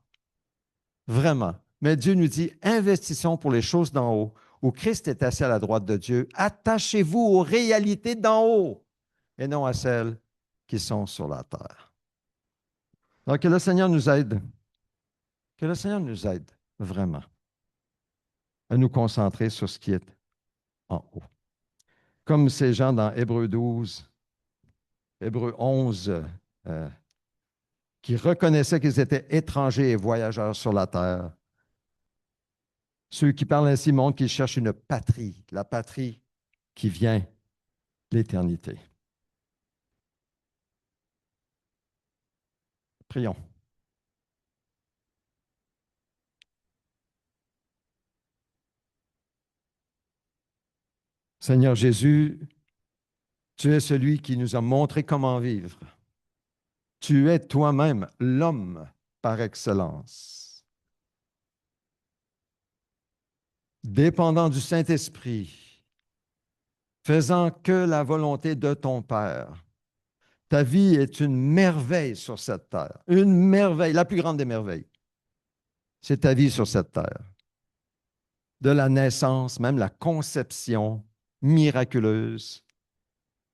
vraiment. Mais Dieu nous dit, investissons pour les choses d'en haut, où Christ est assis à la droite de Dieu, attachez-vous aux réalités d'en haut et non à celles qui sont sur la terre. Donc, que le Seigneur nous aide. Que le Seigneur nous aide vraiment à nous concentrer sur ce qui est en haut. Comme ces gens dans Hébreux 12, Hébreux 11, qui reconnaissaient qu'ils étaient étrangers et voyageurs sur la terre. Ceux qui parlent ainsi montrent qu'ils cherchent une patrie, la patrie qui vient de l'éternité. Prions. Seigneur Jésus, tu es celui qui nous a montré comment vivre. Tu es toi-même l'homme par excellence. Dépendant du Saint-Esprit, faisant que la volonté de ton Père. Ta vie est une merveille sur cette terre. Une merveille, la plus grande des merveilles. C'est ta vie sur cette terre. De la naissance, même la conception miraculeuse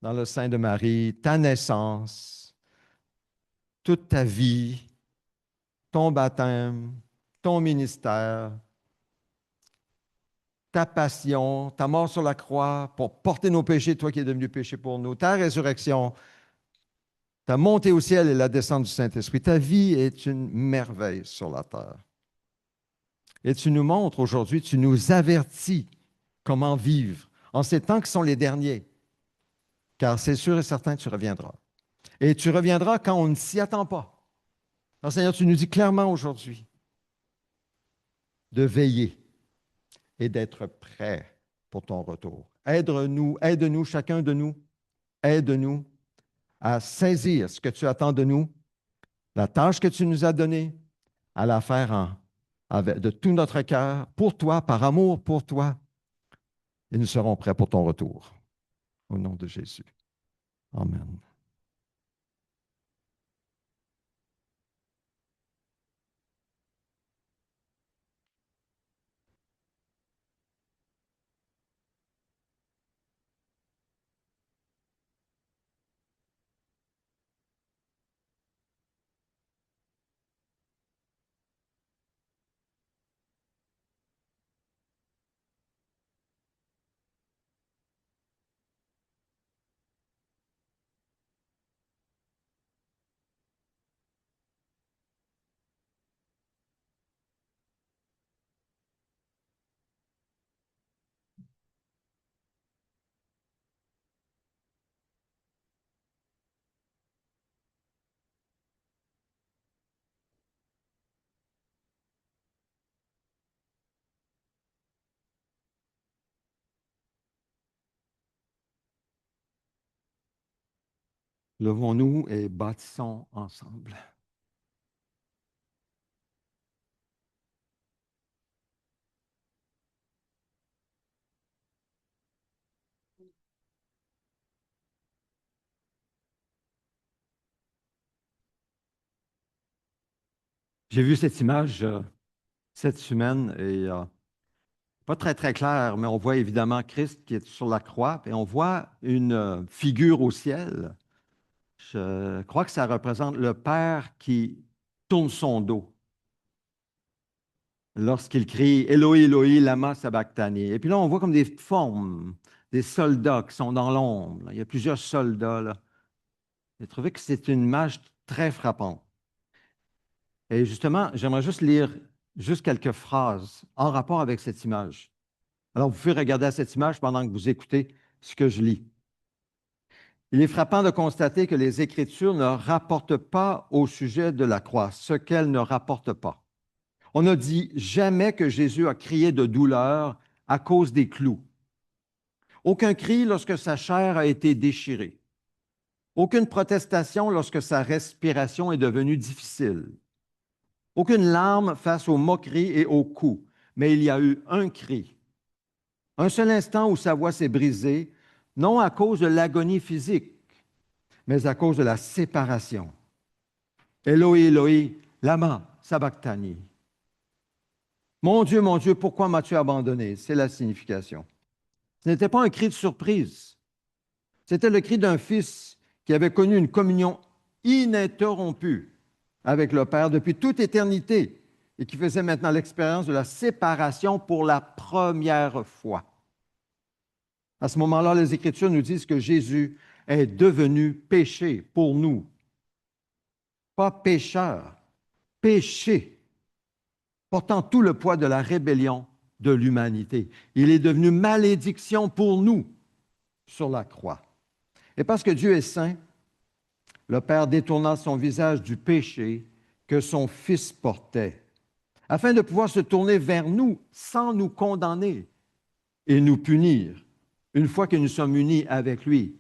dans le sein de Marie, ta naissance, toute ta vie, ton baptême, ton ministère, ta passion, ta mort sur la croix pour porter nos péchés, toi qui es devenu péché pour nous, ta résurrection, ta montée au ciel et la descente du Saint-Esprit. Ta vie est une merveille sur la terre. Et tu nous montres aujourd'hui, tu nous avertis comment vivre en ces temps qui sont les derniers, car c'est sûr et certain que tu reviendras. Et tu reviendras quand on ne s'y attend pas. Alors, Seigneur, tu nous dis clairement aujourd'hui de veiller et d'être prêt pour ton retour. Aide-nous, chacun de nous, aide-nous à saisir ce que tu attends de nous, la tâche que tu nous as donnée, à la faire de tout notre cœur, pour toi, par amour pour toi, et nous serons prêts pour ton retour. Au nom de Jésus. Amen. Levons-nous et bâtissons ensemble. J'ai vu cette image cette semaine et pas très, très clair, mais on voit évidemment Christ qui est sur la croix et on voit une figure au ciel. Je crois que ça représente le Père qui tourne son dos lorsqu'il crie Eloi, Eloi, lama sabachthani. Et puis là, on voit comme des formes, des soldats qui sont dans l'ombre. Il y a plusieurs soldats là. J'ai trouvé que c'est une image très frappante. Et justement, j'aimerais juste lire juste quelques phrases en rapport avec cette image. Alors, vous pouvez regarder à cette image pendant que vous écoutez ce que je lis. Il est frappant de constater que les Écritures ne rapportent pas au sujet de la croix ce qu'elles ne rapportent pas. On ne dit jamais que Jésus a crié de douleur à cause des clous. Aucun cri lorsque sa chair a été déchirée. Aucune protestation lorsque sa respiration est devenue difficile. Aucune larme face aux moqueries et aux coups. Mais il y a eu un cri. Un seul instant où sa voix s'est brisée, non à cause de l'agonie physique, mais à cause de la séparation. Eloi, Eloi, lama sabachthani. mon Dieu, pourquoi m'as-tu abandonné? C'est la signification. Ce n'était pas un cri de surprise. C'était le cri d'un fils qui avait connu une communion ininterrompue avec le Père depuis toute éternité et qui faisait maintenant l'expérience de la séparation pour la première fois. À ce moment-là, les Écritures nous disent que Jésus est devenu péché pour nous, pas pécheur, péché, portant tout le poids de la rébellion de l'humanité. Il est devenu malédiction pour nous sur la croix. Et parce que Dieu est saint, le Père détourna son visage du péché que son Fils portait, afin de pouvoir se tourner vers nous sans nous condamner et nous punir, une fois que nous sommes unis avec lui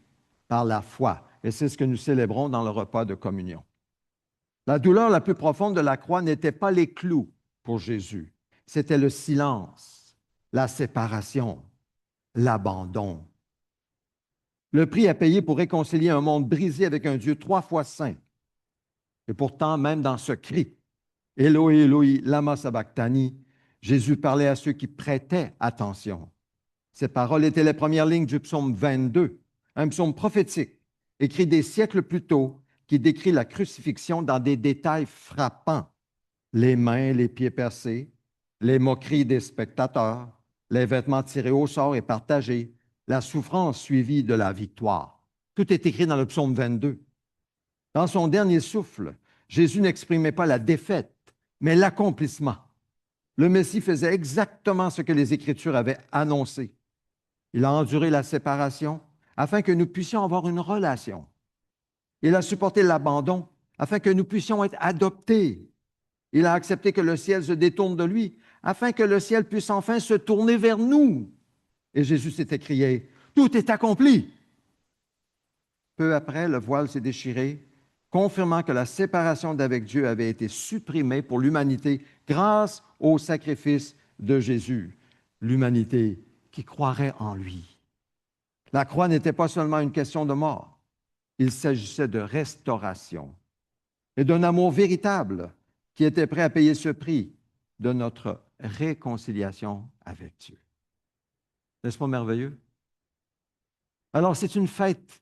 par la foi. Et c'est ce que nous célébrons dans le repas de communion. La douleur la plus profonde de la croix n'était pas les clous pour Jésus, c'était le silence, la séparation, l'abandon. Le prix à payer pour réconcilier un monde brisé avec un Dieu trois fois saint. Et pourtant, même dans ce cri, Éloi, Éloi, lama sabachthani, Jésus parlait à ceux qui prêtaient attention. Ces paroles étaient les premières lignes du psaume 22, un psaume prophétique, écrit des siècles plus tôt, qui décrit la crucifixion dans des détails frappants. Les mains, les pieds percés, les moqueries des spectateurs, les vêtements tirés au sort et partagés, la souffrance suivie de la victoire. Tout est écrit dans le psaume 22. Dans son dernier souffle, Jésus n'exprimait pas la défaite, mais l'accomplissement. Le Messie faisait exactement ce que les Écritures avaient annoncé. Il a enduré la séparation afin que nous puissions avoir une relation. Il a supporté l'abandon afin que nous puissions être adoptés. Il a accepté que le ciel se détourne de lui afin que le ciel puisse enfin se tourner vers nous. Et Jésus s'est écrié, tout est accompli. Peu après, le voile s'est déchiré, confirmant que la séparation d'avec Dieu avait été supprimée pour l'humanité grâce au sacrifice de Jésus, l'humanité qui croirait en lui. La croix n'était pas seulement une question de mort, il s'agissait de restauration et d'un amour véritable qui était prêt à payer ce prix de notre réconciliation avec Dieu. N'est-ce pas merveilleux? Alors, c'est une fête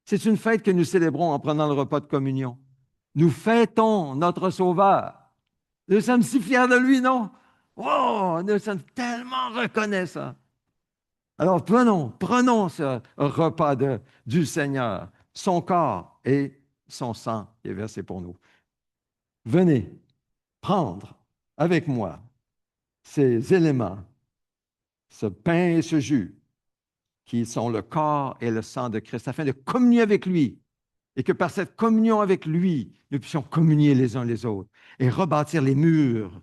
que nous célébrons en prenant le repas de communion. Nous fêtons notre Sauveur. Nous sommes si fiers de lui, non? Oh, nous sommes tellement reconnaissants. Alors prenons ce repas du Seigneur, son corps et son sang qui est versé pour nous. Venez prendre avec moi ces éléments, ce pain et ce jus, qui sont le corps et le sang de Christ, afin de communier avec lui et que par cette communion avec lui, nous puissions communier les uns les autres et rebâtir les murs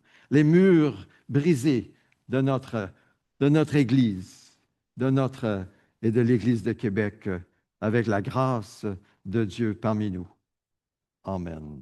brisés de notre Église, et de l'Église de Québec, avec la grâce de Dieu parmi nous. Amen.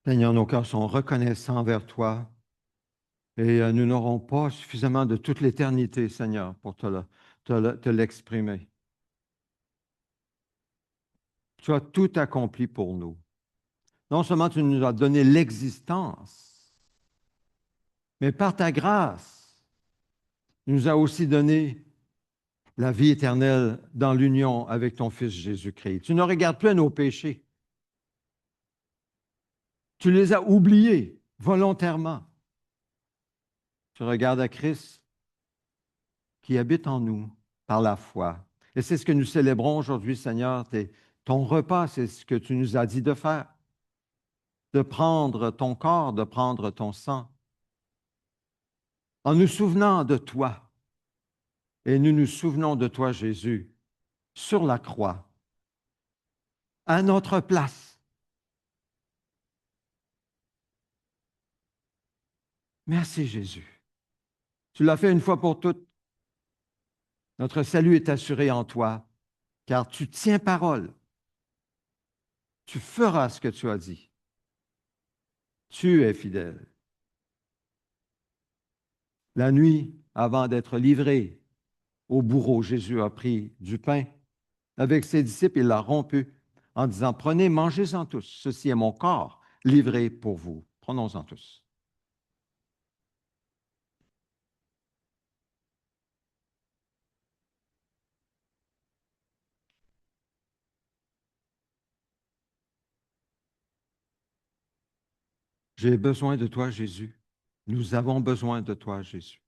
Seigneur, nos cœurs sont reconnaissants envers toi et nous n'aurons pas suffisamment de toute l'éternité, Seigneur, pour te l'exprimer. Tu as tout accompli pour nous. Non seulement tu nous as donné l'existence, mais par ta grâce, tu nous as aussi donné la vie éternelle dans l'union avec ton Fils Jésus-Christ. Tu ne regardes plus à nos péchés. Tu les as oubliés volontairement. Tu regardes à Christ qui habite en nous par la foi. Et c'est ce que nous célébrons aujourd'hui, Seigneur. Ton repas, c'est ce que tu nous as dit de faire, de prendre ton corps, de prendre ton sang, en nous souvenant de toi. Et nous nous souvenons de toi, Jésus, sur la croix, à notre place. Merci, Jésus. Tu l'as fait une fois pour toutes. Notre salut est assuré en toi, car tu tiens parole. Tu feras ce que tu as dit. Tu es fidèle. La nuit, avant d'être livré au bourreau, Jésus a pris du pain. Avec ses disciples, il l'a rompu en disant, prenez, mangez-en tous. Ceci est mon corps livré pour vous. Prenons-en tous. J'ai besoin de toi, Jésus. Nous avons besoin de toi, Jésus.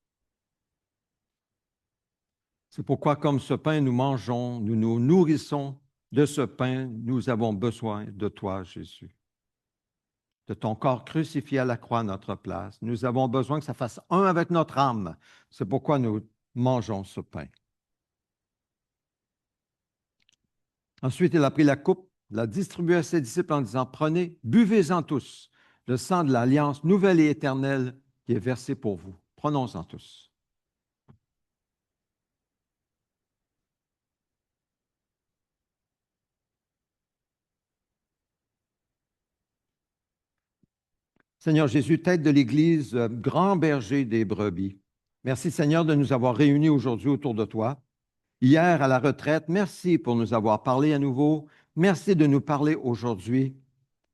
C'est pourquoi, comme ce pain, nous mangeons, nous nous nourrissons de ce pain, nous avons besoin de toi, Jésus. De ton corps crucifié à la croix à notre place. Nous avons besoin que ça fasse un avec notre âme. C'est pourquoi nous mangeons ce pain. Ensuite, il a pris la coupe, l'a distribuée à ses disciples en disant, prenez, buvez-en tous, le sang de l'alliance nouvelle et éternelle qui est versé pour vous. Prenons-en tous. Seigneur Jésus, tête de l'Église, grand berger des brebis. Merci Seigneur de nous avoir réunis aujourd'hui autour de toi. Hier à la retraite, merci pour nous avoir parlé à nouveau. Merci de nous parler aujourd'hui.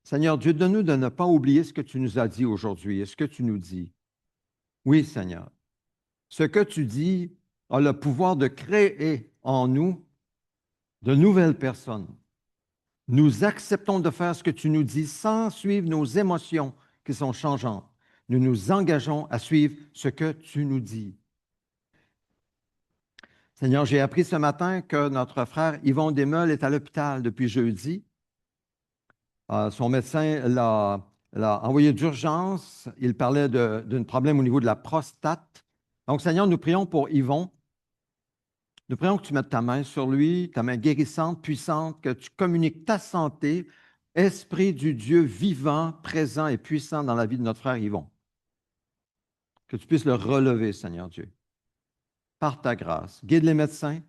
Seigneur Dieu, donne-nous de ne pas oublier ce que tu nous as dit aujourd'hui et ce que tu nous dis. Oui, Seigneur. Ce que tu dis a le pouvoir de créer en nous de nouvelles personnes. Nous acceptons de faire ce que tu nous dis sans suivre nos émotions qui sont changeantes. Nous nous engageons à suivre ce que tu nous dis. Seigneur, j'ai appris ce matin que notre frère Yvon Desmeules est à l'hôpital depuis jeudi. Son médecin l'a envoyé d'urgence. Il parlait d'un problème au niveau de la prostate. Donc, Seigneur, nous prions pour Yvon. Nous prions que tu mettes ta main sur lui, ta main guérissante, puissante, que tu communiques ta santé, Esprit du Dieu vivant, présent et puissant dans la vie de notre frère Yvon. Que tu puisses le relever, Seigneur Dieu, par ta grâce. Guide les médecins,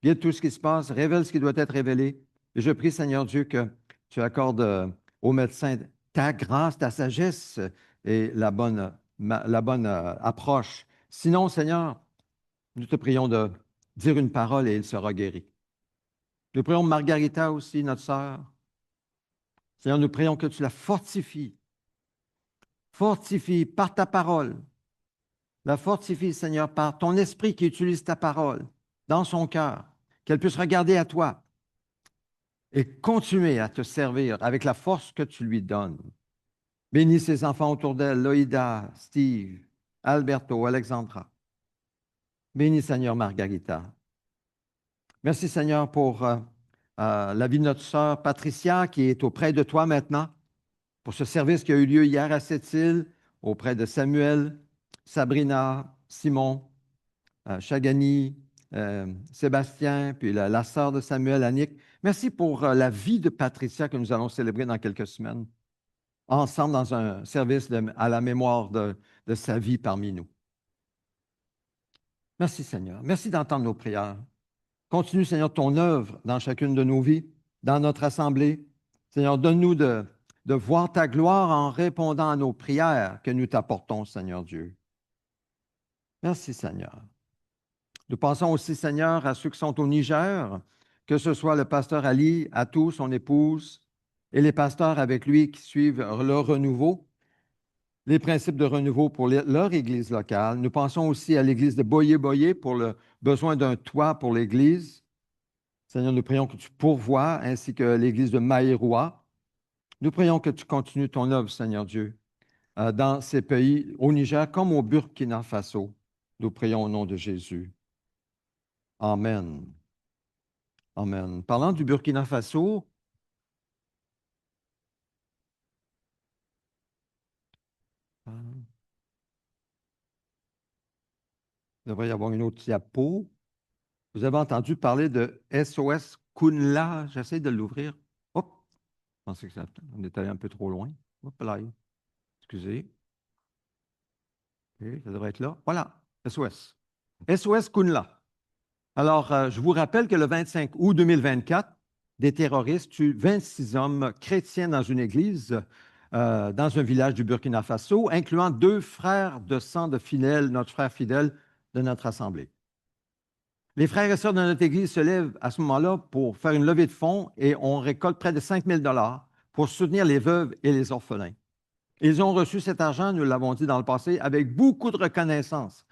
guide tout ce qui se passe, révèle ce qui doit être révélé. Et je prie, Seigneur Dieu, que tu accordes aux médecins ta grâce, ta sagesse et la bonne approche. Sinon, Seigneur, nous te prions de dire une parole et il sera guéri. Nous prions Margarita aussi, notre sœur. Seigneur, nous prions que tu la fortifies. Fortifie par ta parole. La fortifie, Seigneur, par ton esprit qui utilise ta parole dans son cœur. Qu'elle puisse regarder à toi et continuer à te servir avec la force que tu lui donnes. Bénis ses enfants autour d'elle, Loïda, Steve, Alberto, Alexandra. Bénis, Seigneur, Margarita. Merci, Seigneur, pour la vie de notre sœur Patricia qui est auprès de toi maintenant, pour ce service qui a eu lieu hier à Sept-Îles, auprès de Samuel, Sabrina, Simon, Chagani, Sébastien, puis la sœur de Samuel, Annick. Merci pour la vie de Patricia que nous allons célébrer dans quelques semaines, ensemble dans un service à la mémoire de sa vie parmi nous. Merci, Seigneur. Merci d'entendre nos prières. Continue, Seigneur, ton œuvre dans chacune de nos vies, dans notre assemblée. Seigneur, donne-nous de de voir ta gloire en répondant à nos prières que nous t'apportons, Seigneur Dieu. Merci, Seigneur. Nous pensons aussi, Seigneur, à ceux qui sont au Niger, que ce soit le pasteur Ali Atou, son épouse, et les pasteurs avec lui qui suivent le renouveau, les principes de renouveau pour leur église locale. Nous pensons aussi à l'église de Boyé-Boyé pour le besoin d'un toit pour l'église. Seigneur, nous prions que tu pourvoies, ainsi que l'église de Maïroua. Nous prions que tu continues ton œuvre, Seigneur Dieu, dans ces pays, au Niger comme au Burkina Faso. Nous prions au nom de Jésus. Amen. Amen. Parlant du Burkina Faso, il devrait y avoir une autre diapo. Vous avez entendu parler de SOS Kunla. J'essaie de l'ouvrir. Hop, je pensais que on est allé un peu trop loin. Hop là. Excusez. OK, ça devrait être là. Voilà, SOS. SOS Kunla. Alors, je vous rappelle que le 25 août 2024, des terroristes tuent 26 hommes chrétiens dans une église dans un village du Burkina Faso, incluant deux frères de sang de fidèles, notre frère fidèle de notre assemblée. Les frères et sœurs de notre église se lèvent à ce moment-là pour faire une levée de fonds et on récolte près de 5 000 pour soutenir les veuves et les orphelins. Ils ont reçu cet argent, nous l'avons dit dans le passé, avec beaucoup de reconnaissance.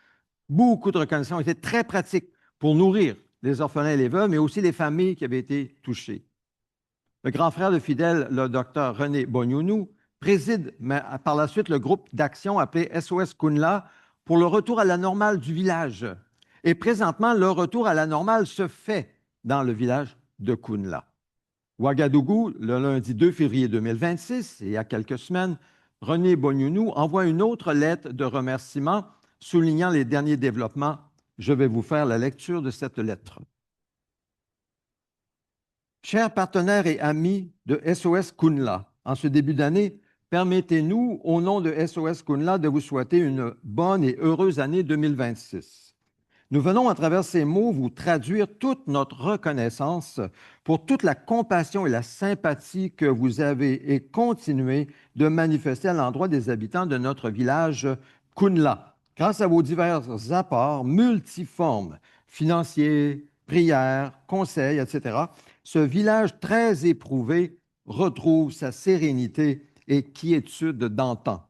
Beaucoup de reconnaissance. C'était très pratique pour nourrir les orphelins et les veuves, mais aussi les familles qui avaient été touchées. Le grand frère de fidèle, le docteur René Bonyounou, préside par la suite le groupe d'action appelé SOS Kunla pour le retour à la normale du village. Et présentement, le retour à la normale se fait dans le village de Kunla. Ouagadougou, le lundi 2 février 2026, et il y a quelques semaines, René Bonyounou envoie une autre lettre de remerciement soulignant les derniers développements. Je vais vous faire la lecture de cette lettre. Chers partenaires et amis de SOS Kunla, en ce début d'année, permettez-nous, au nom de SOS Kunla, de vous souhaiter une bonne et heureuse année 2026. Nous venons, à travers ces mots, vous traduire toute notre reconnaissance pour toute la compassion et la sympathie que vous avez et continuez de manifester à l'endroit des habitants de notre village Kunla, grâce à vos divers apports multiformes, financiers, prières, conseils, etc. Ce village très éprouvé retrouve sa sérénité et quiétude d'antan.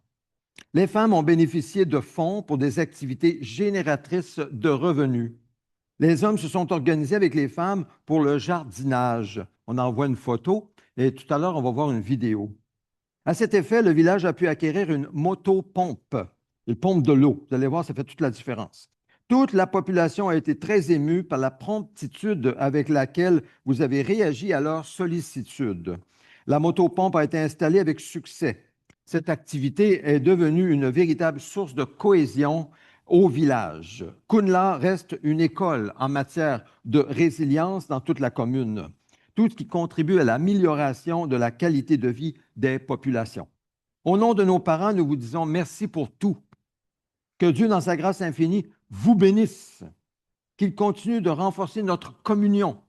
Les femmes ont bénéficié de fonds pour des activités génératrices de revenus. Les hommes se sont organisés avec les femmes pour le jardinage. On en voit une photo et tout à l'heure, on va voir une vidéo. À cet effet, le village a pu acquérir une motopompe. Il pompe de l'eau. Vous allez voir, ça fait toute la différence. Toute la population a été très émue par la promptitude avec laquelle vous avez réagi à leur sollicitude. La motopompe a été installée avec succès. Cette activité est devenue une véritable source de cohésion au village. Kunla reste une école en matière de résilience dans toute la commune, tout ce qui contribue à l'amélioration de la qualité de vie des populations. Au nom de nos parents, nous vous disons merci pour tout. Que Dieu, dans sa grâce infinie, vous bénisse, qu'il continue de renforcer notre communion.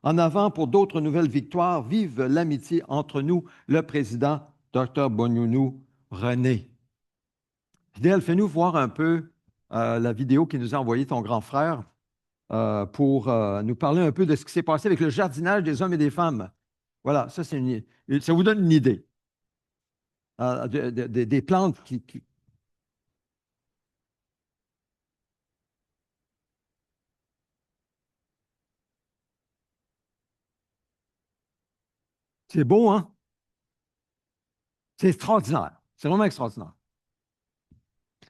En avant pour d'autres nouvelles victoires, vive l'amitié entre nous, le président Dr. Bonyounou René. Fidèle, fais-nous voir un peu la vidéo qui nous a envoyé ton grand frère pour nous parler un peu de ce qui s'est passé avec le jardinage des hommes et des femmes. Voilà, ça, ça vous donne une idée des plantes qui... C'est beau, hein? C'est extraordinaire. C'est vraiment extraordinaire.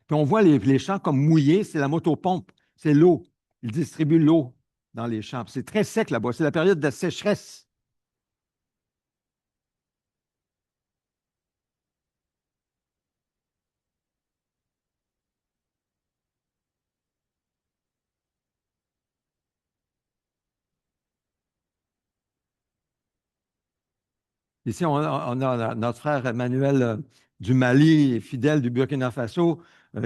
Puis on voit les champs comme mouillés, c'est la motopompe, c'est l'eau. Ils distribuent l'eau dans les champs. C'est très sec là-bas, c'est la période de sécheresse. Ici, on a notre frère Emmanuel du Mali, fidèle du Burkina Faso,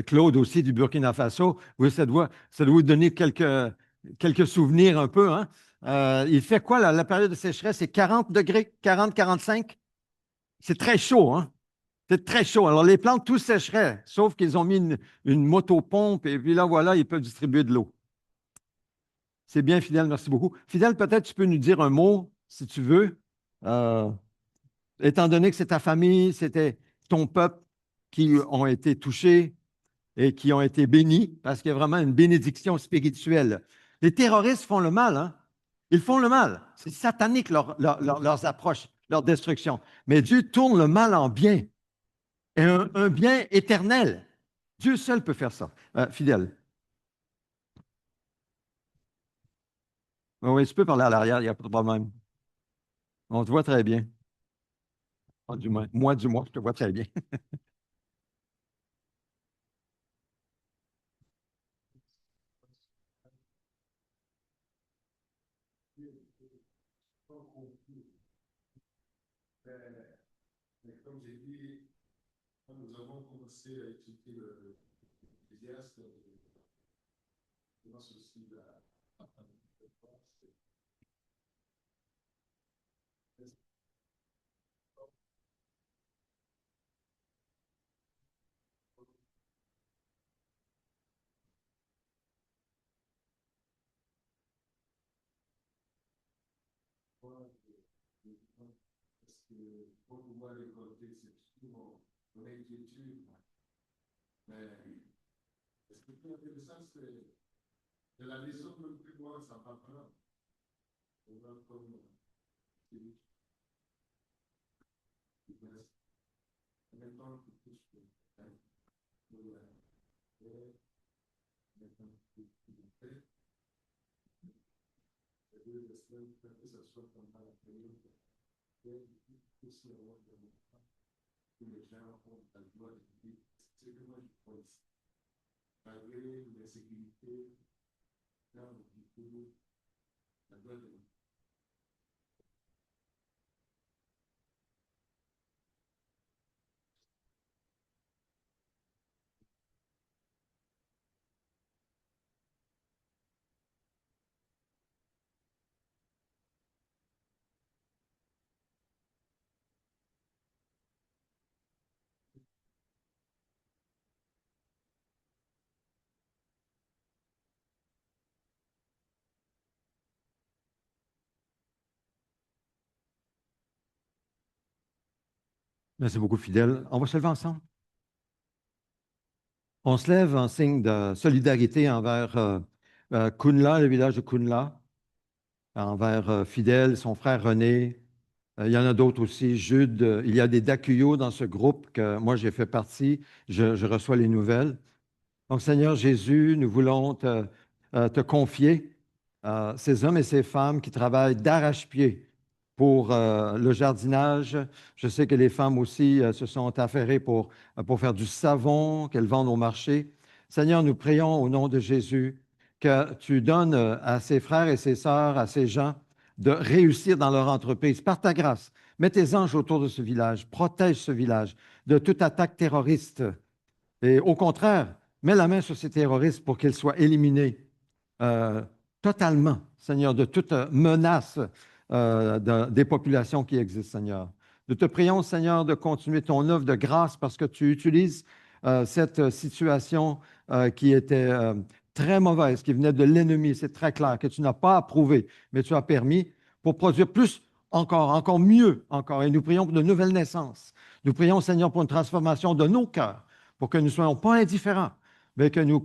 Claude aussi du Burkina Faso. Oui, ça doit vous donner quelques souvenirs un peu, hein? Il fait quoi, là, la période de sécheresse? C'est 40 degrés, 40, 45? C'est très chaud, hein? C'est très chaud. Alors, les plantes, tout sécherait, sauf qu'ils ont mis une motopompe et puis là, voilà, ils peuvent distribuer de l'eau. C'est bien, Fidèle, merci beaucoup. Fidèle, peut-être tu peux nous dire un mot, si tu veux. Euh, Étant donné que c'est ta famille, c'était ton peuple qui ont été touchés et qui ont été bénis, parce qu'il y a vraiment une bénédiction spirituelle. Les terroristes font le mal, hein? Ils font le mal. C'est satanique leurs approches, leur destruction. Mais Dieu tourne le mal en bien, et un bien éternel. Dieu seul peut faire ça. Fidèle. Oui, tu peux parler à l'arrière, il n'y a pas de problème. On te voit très bien. Ah, du moins, je te vois très bien. Comme j'ai dit, quand nous avons commencé à étudier l'Ecclésiaste, dans ce style parce que pour pouvoir récolter, c'est toujours mon inquiétude. Mais ce qui est plus intéressant, c'est de la maison même plus loin, ça va pas. On va comme maintenant que tout ce que ça soit comme à la période, aussi avoir que les gens ont la joie de vivre. C'est que moi je pense, malgré l'insécurité, dans le futur, la joie de vivre. Merci beaucoup, Fidèle. On va se lever ensemble. On se lève en signe de solidarité envers Kunla, le village de Kunla, envers Fidèle, son frère René. Il y en a d'autres aussi, Jude. Il y a des Dacuyo dans ce groupe que moi j'ai fait partie. Je reçois les nouvelles. Donc, Seigneur Jésus, nous voulons te confier ces hommes et ces femmes qui travaillent d'arrache-pied pour le jardinage. Je sais que les femmes aussi se sont affairées pour faire du savon qu'elles vendent au marché. Seigneur, nous prions au nom de Jésus que tu donnes à ces frères et ces sœurs, à ces gens, de réussir dans leur entreprise par ta grâce. Mets tes anges autour de ce village, protège ce village de toute attaque terroriste. Et au contraire, mets la main sur ces terroristes pour qu'ils soient éliminés euh, totalement, Seigneur, de toute menace des populations qui existent, Seigneur. Nous te prions, Seigneur, de continuer ton œuvre de grâce parce que tu utilises cette situation qui était très mauvaise, qui venait de l'ennemi. C'est très clair que tu n'as pas approuvé, mais tu as permis pour produire plus encore, encore mieux encore. Et nous prions pour de nouvelles naissances. Nous prions, Seigneur, pour une transformation de nos cœurs, pour que nous ne soyons pas indifférents, mais que nous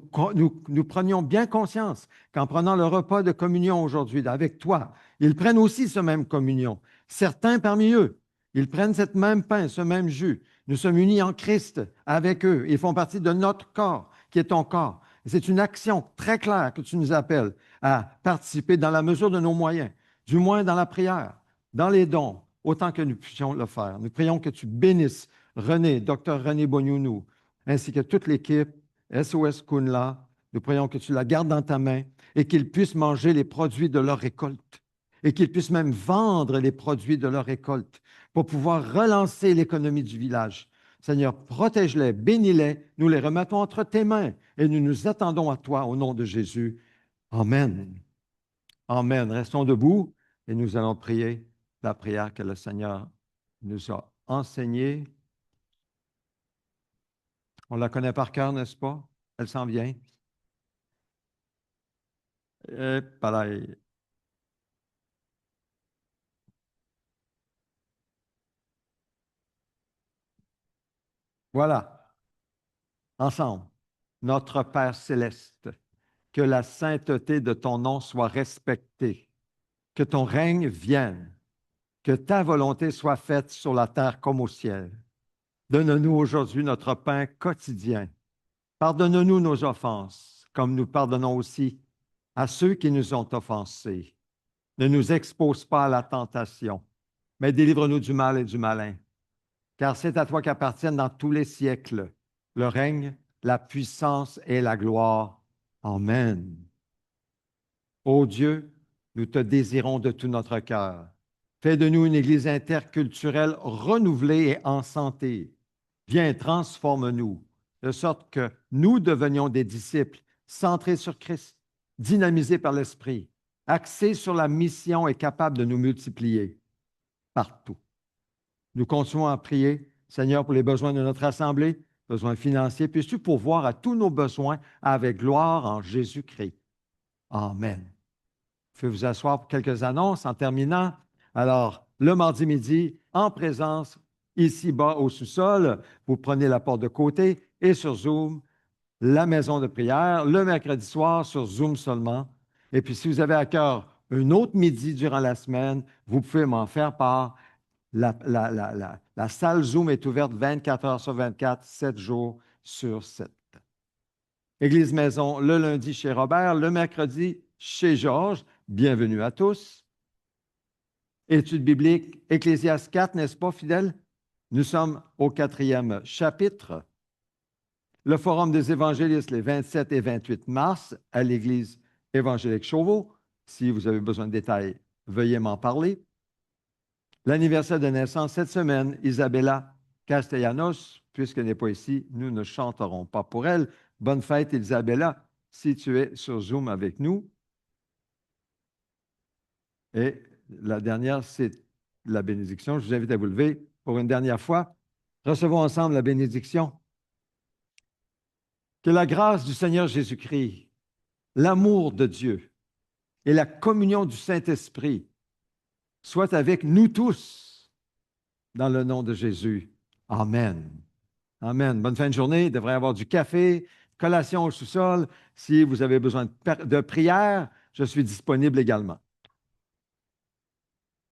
prenions bien conscience qu'en prenant le repas de communion aujourd'hui avec toi, ils prennent aussi ce même communion. Certains parmi eux, ils prennent cette même pain, ce même jus. Nous sommes unis en Christ avec eux. Ils font partie de notre corps, qui est ton corps. Et c'est une action très claire que tu nous appelles à participer dans la mesure de nos moyens, du moins dans la prière, dans les dons, autant que nous puissions le faire. Nous prions que tu bénisses René, docteur René Boniounou, ainsi que toute l'équipe SOS Kunla. Nous prions que tu la gardes dans ta main et qu'ils puissent manger les produits de leur récolte et qu'ils puissent même vendre les produits de leur récolte pour pouvoir relancer l'économie du village. Seigneur, protège-les, bénis-les, nous les remettons entre tes mains et nous nous attendons à toi au nom de Jésus. Amen. Amen. Restons debout et nous allons prier la prière que le Seigneur nous a enseigner. On la connaît par cœur, n'est-ce pas? Elle s'en vient. Et pareil. Voilà, ensemble. Notre Père céleste, que la sainteté de ton nom soit respectée, que ton règne vienne, que ta volonté soit faite sur la terre comme au ciel. Donne-nous aujourd'hui notre pain quotidien. Pardonne-nous nos offenses, comme nous pardonnons aussi à ceux qui nous ont offensés. Ne nous expose pas à la tentation, mais délivre-nous du mal et du malin. Car c'est à toi qu'appartiennent dans tous les siècles le règne, la puissance et la gloire. Amen. Ô Dieu, nous te désirons de tout notre cœur. Fais de nous une Église interculturelle renouvelée et en santé. Viens, transforme-nous, de sorte que nous devenions des disciples centrés sur Christ, dynamisés par l'Esprit, axés sur la mission et capables de nous multiplier partout. Nous continuons à prier, Seigneur, pour les besoins de notre assemblée, besoins financiers. Puisses-tu pourvoir à tous nos besoins avec gloire en Jésus-Christ. Amen. Je vais vous asseoir pour quelques annonces en terminant. Alors, le mardi midi, en présence, ici-bas au sous-sol, vous prenez la porte de côté et sur Zoom, la maison de prière, le mercredi soir sur Zoom seulement. Et puis, si vous avez à cœur un autre midi durant la semaine, vous pouvez m'en faire part. La salle Zoom est ouverte 24 heures sur 24, 7 jours sur 7. Église Maison, le lundi chez Robert, le mercredi chez Georges. Bienvenue à tous. Étude biblique, Ecclésiaste 4, n'est-ce pas, fidèles? Nous sommes au 4e chapitre. Le Forum des évangélistes, les 27 et 28 mars, à l'Église évangélique Chauveau. Si vous avez besoin de détails, veuillez m'en parler. L'anniversaire de naissance cette semaine, Isabella Castellanos, puisqu'elle n'est pas ici, nous ne chanterons pas pour elle. Bonne fête, Isabella, si tu es sur Zoom avec nous. Et la dernière, c'est la bénédiction. Je vous invite à vous lever pour une dernière fois. Recevons ensemble la bénédiction. Que la grâce du Seigneur Jésus-Christ, l'amour de Dieu et la communion du Saint-Esprit soient avec nous tous dans le nom de Jésus. Amen. Amen. Bonne fin de journée. Il devrait y avoir du café, collation au sous-sol. Si vous avez besoin de prière, je suis disponible également.